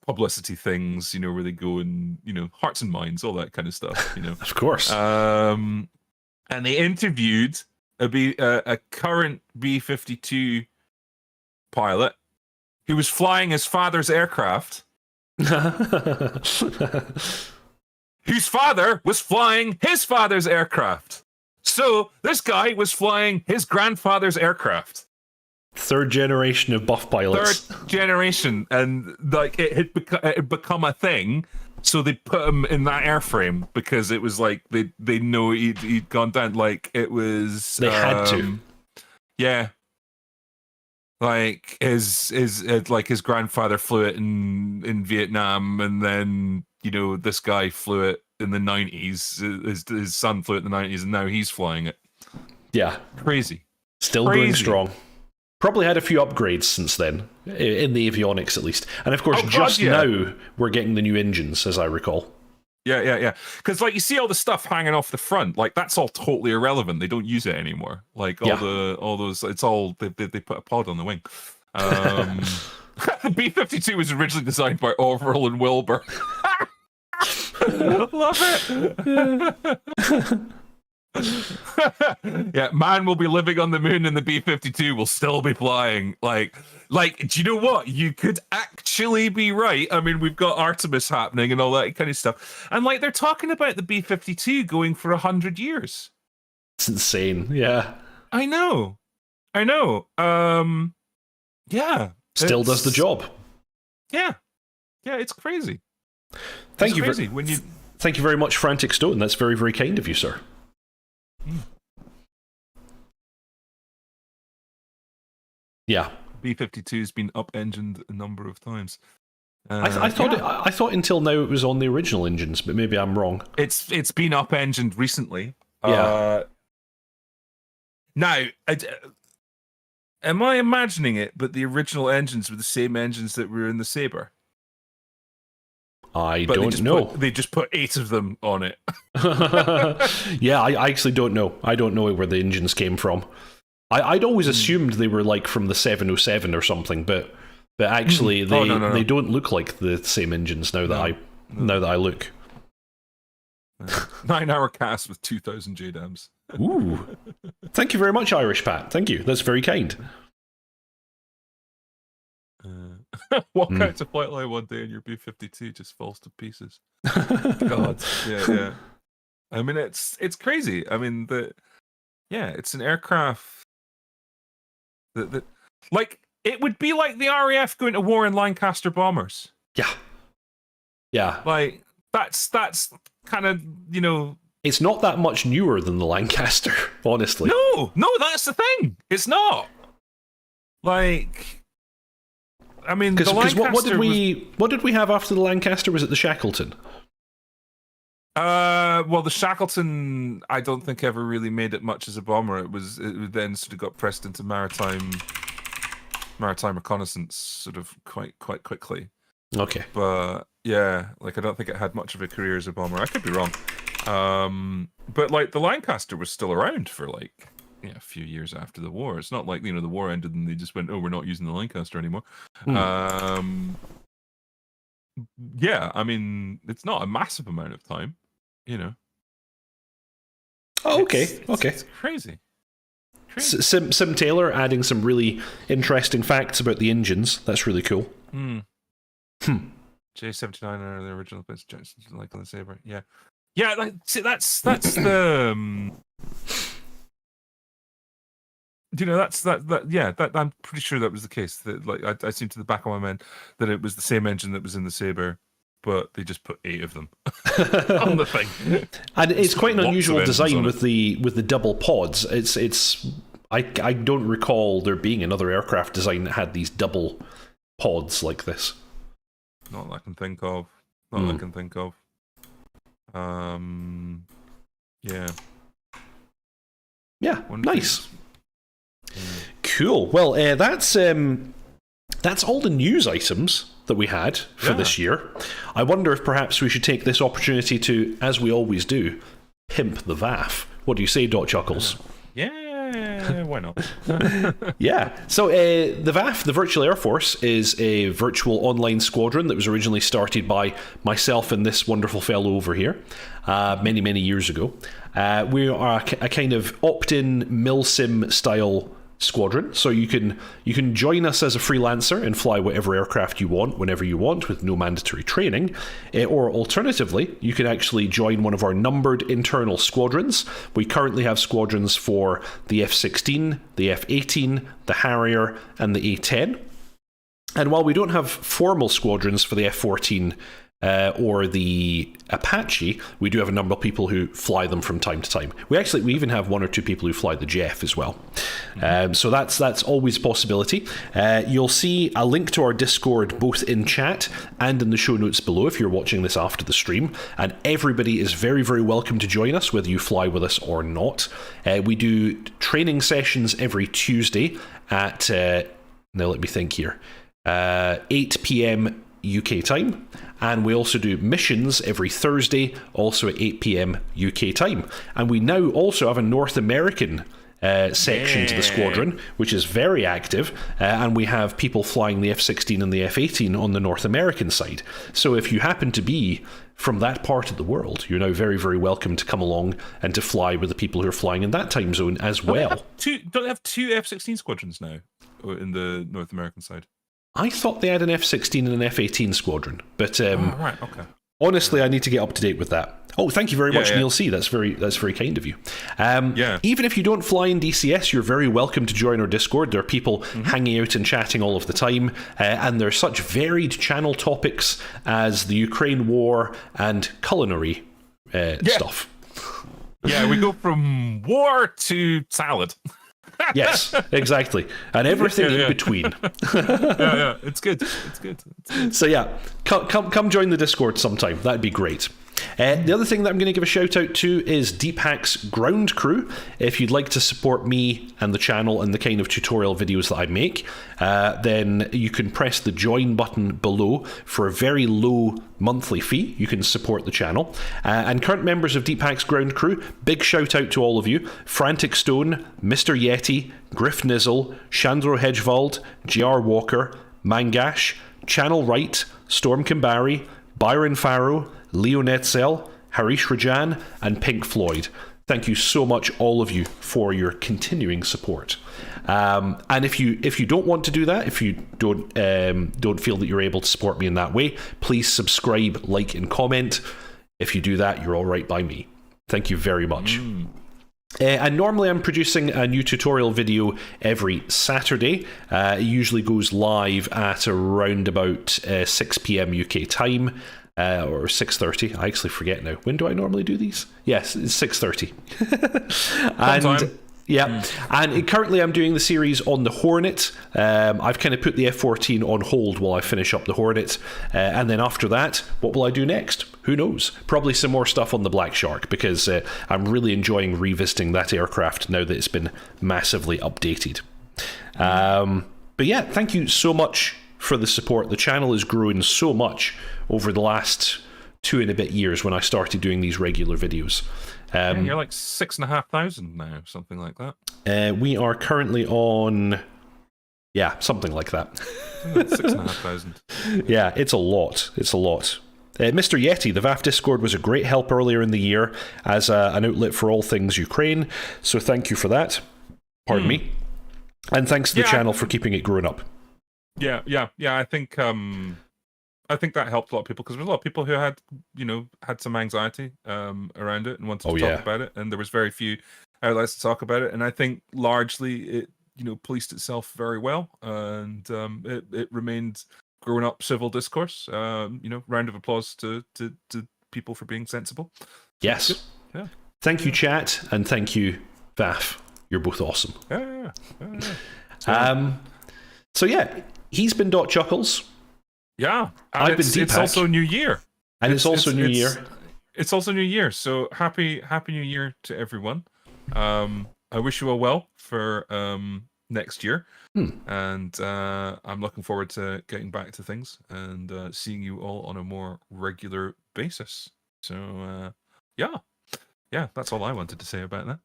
publicity things, where they go and hearts and minds, all that kind of stuff, Of course. And they interviewed a current B-52 pilot who was flying his father's aircraft, whose father was flying his father's aircraft. So this guy was flying his grandfather's aircraft. Third generation of buff pilots. Third generation, and like it had become a thing. So they put him in that airframe because it was like they know he'd gone down. Like it was they had to. Yeah. Like his grandfather flew it in Vietnam, and then this guy flew it in the 90s. His son flew it in the 90s, and now he's flying it. Yeah, crazy. Still going strong. Probably had a few upgrades since then, in the avionics at least. And of course, now we're getting the new engines, as I recall. Yeah. Because like you see all the stuff hanging off the front, like that's all totally irrelevant. They don't use it anymore. Like all those, it's all they put a pod on the wing. The B-52 was originally designed by Orville and Wilbur. Love it. Yeah, man will be living on the moon and the B-52 will still be flying. Like, do you know what? You could actually be right. I mean, we've got Artemis happening and all that kind of stuff. And like, they're talking about the B-52 going for 100 years. It's insane. Yeah. I know. Yeah. Still does the job. Yeah. Yeah, it's crazy. Thank you very much, Frantic Stone. That's very, very kind of you, sir. Yeah, B-52's been up-engined a number of times. I thought until now it was on the original engines, but maybe I'm wrong. It's been up-engined recently. Yeah. Now, am I imagining it? But the original engines were the same engines that were in the Sabre. I but don't know. They just put 8 of them on it. Yeah, I actually don't know. I don't know where the engines came from. I'd always assumed they were like from the 707 or something, but actually they don't look like the same engines now that I look. 9-hour cast with 2,000 JDAMs. Ooh. Thank you very much, Irish Pat. Thank you. That's very kind. Walk out to flight line one day and your B-52 just falls to pieces. God. Yeah. I mean, it's crazy. I mean, it's an aircraft that like, it would be like the RAF going to war in Lancaster bombers. Yeah. Like, that's kind of, you know... It's not that much newer than the Lancaster, honestly. No, that's the thing. It's not. Like... I mean, because what did we have after the Lancaster? Was it the Shackleton? Well, the Shackleton, I don't think ever really made it much as a bomber. It then sort of got pressed into maritime reconnaissance sort of quite quickly. Okay. But yeah, like I don't think it had much of a career as a bomber. I could be wrong. But like the Lancaster was still around for like a few years after the war. It's not like the war ended and they just went, oh, we're not using the Lancaster anymore. Yeah, I mean, it's not a massive amount of time, Oh, okay. It's crazy. Sim Taylor adding some really interesting facts about the engines. That's really cool. J79 are the original bits, like on the Sabre. Yeah. Like, see, that's the. That I'm pretty sure that was the case. That like I seem to the back of my mind that it was the same engine that was in the Sabre, but they just put 8 of them on the thing. And it's quite an unusual design with the double pods. I don't recall there being another aircraft design that had these double pods like this. Not that I can think of. Yeah. Yeah. Nice. Cool. Well, that's all the news items that we had for this year. I wonder if perhaps we should take this opportunity to, as we always do, pimp the VAF. What do you say, dotChuckles? Yeah, why not? Yeah. So the VAF, the Virtual Air Force, is a virtual online squadron that was originally started by myself and this wonderful fellow over here many, many years ago. We are a kind of opt-in milsim style squadron, so you can join us as a freelancer and fly whatever aircraft you want whenever you want with no mandatory training, or alternatively you can actually join one of our numbered internal squadrons. We currently have squadrons for the F-16, the F-18, the Harrier and the A-10, and while we don't have formal squadrons for the F-14 or the Apache, we do have a number of people who fly them from time to time. We even have 1 or 2 people who fly the Jeff as well. So that's always a possibility. You'll see a link to our Discord both in chat and in the show notes below if you're watching this after the stream. And everybody is very, very welcome to join us, whether you fly with us or not. We do training sessions every Tuesday at, now let me think here, 8 p.m. UK time, and we also do missions every Thursday, also at 8 p.m. UK time. And we now also have a North American section to the squadron, which is very active, and we have people flying the F-16 and the F-18 on the North American side. So if you happen to be from that part of the world, you're now very, very welcome to come along and to fly with the people who are flying in that time zone as well. Don't they have 2 F-16 squadrons now in the North American side? I thought they had an F-16 and an F-18 squadron, but right, okay. Honestly, I need to get up to date with that. Oh, thank you very much, Neil C. That's very kind of you. Even if you don't fly in DCS, you're very welcome to join our Discord. There are people hanging out and chatting all of the time, and there are such varied channel topics as the Ukraine war and culinary stuff. Yeah, we go from war to salad. Yes, exactly. And everything in between. Yeah, it's good. So yeah, come join the Discord sometime. That'd be great. The other thing that I'm going to give a shout out to is Deep Hack's ground crew. If you'd like to support me and the channel and the kind of tutorial videos that I make, then you can press the join button below for a very low monthly fee. You can support the channel. And current members of Deep Hack's ground crew, big shout out to all of you. Frantic Stone, Mr. Yeti, Griff Nizzle, Chandro Hedgevald, GR Walker, Mangash, Channel Right, Storm Kimbari, Byron Farrow, Leo Netzel, Harish Rajan, and Pink Floyd. Thank you so much, all of you, for your continuing support. And if you don't want to do that, if you don't feel that you're able to support me in that way, please subscribe, like, and comment. If you do that, you're all right by me. Thank you very much. And normally I'm producing a new tutorial video every Saturday. It usually goes live at around about 6 p.m. UK time. Or 6:30. I actually forget now. When do I normally do these? Yes, it's 6:30. And yeah, and currently I'm doing the series on the Hornet. I've kind of put the F-14 on hold while I finish up the Hornet, and then after that, what will I do next? Who knows? Probably some more stuff on the Black Shark, because I'm really enjoying revisiting that aircraft now that it's been massively updated. But yeah, thank you so much for the support. The channel has grown so much over the last 2 and a bit years when I started doing these regular videos. You're like 6,500 now, something like that. We are currently on, something like that. 6,500. Yeah, it's a lot. It's a lot. Mr. Yeti, the VAF Discord was a great help earlier in the year as an outlet for all things Ukraine, so thank you for that. Pardon me. And thanks to the channel for keeping it growing up. Yeah. I think that helped a lot of people, because there was a lot of people who had some anxiety around it and wanted to talk about it, and there was very few outlets to talk about it. And I think largely it policed itself very well, and it remained grown up civil discourse. Round of applause to people for being sensible. So yes. Yeah. Thank you, chat, and thank you, VAF. You're both awesome. Yeah. So yeah, he's been dotChuckles. Yeah, I've been Deep It's Hack. also New Year, and it's also New Year. It's also New Year, so happy New Year to everyone. I wish you all well for next year, and I'm looking forward to getting back to things and seeing you all on a more regular basis. So yeah, that's all I wanted to say about that.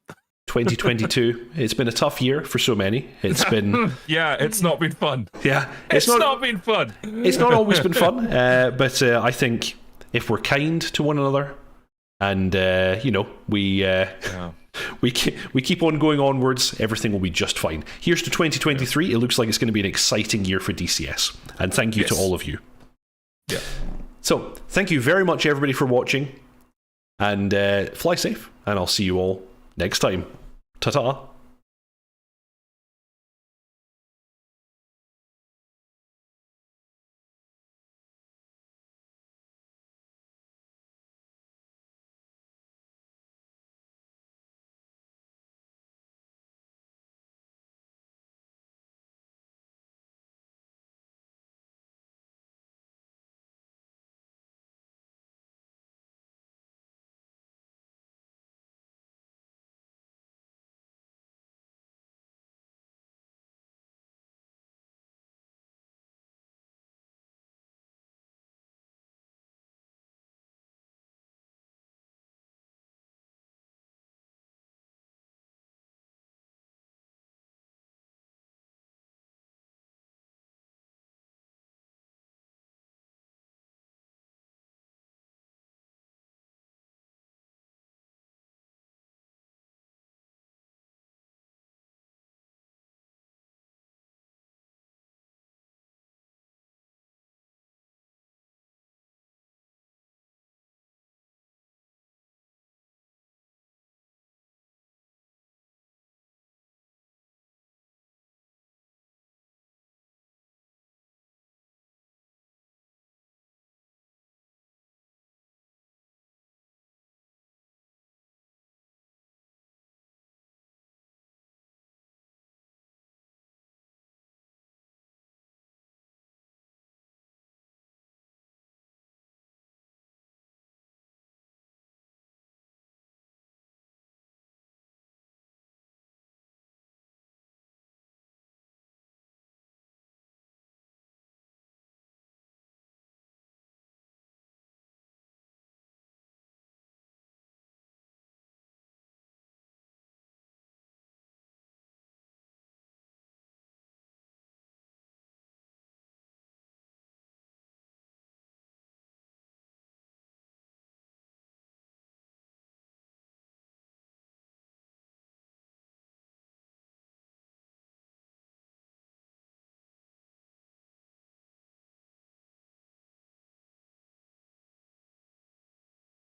2022. It's been a tough year for so many. It's been it's not been fun. Yeah, it's not been fun. It's not always been fun, but I think if we're kind to one another, and we keep on going onwards, everything will be just fine. Here's to 2023. It looks like it's going to be an exciting year for DCS, and thank you to all of you. Yeah. So thank you very much, everybody, for watching, and fly safe. And I'll see you all next time. Ta-ta.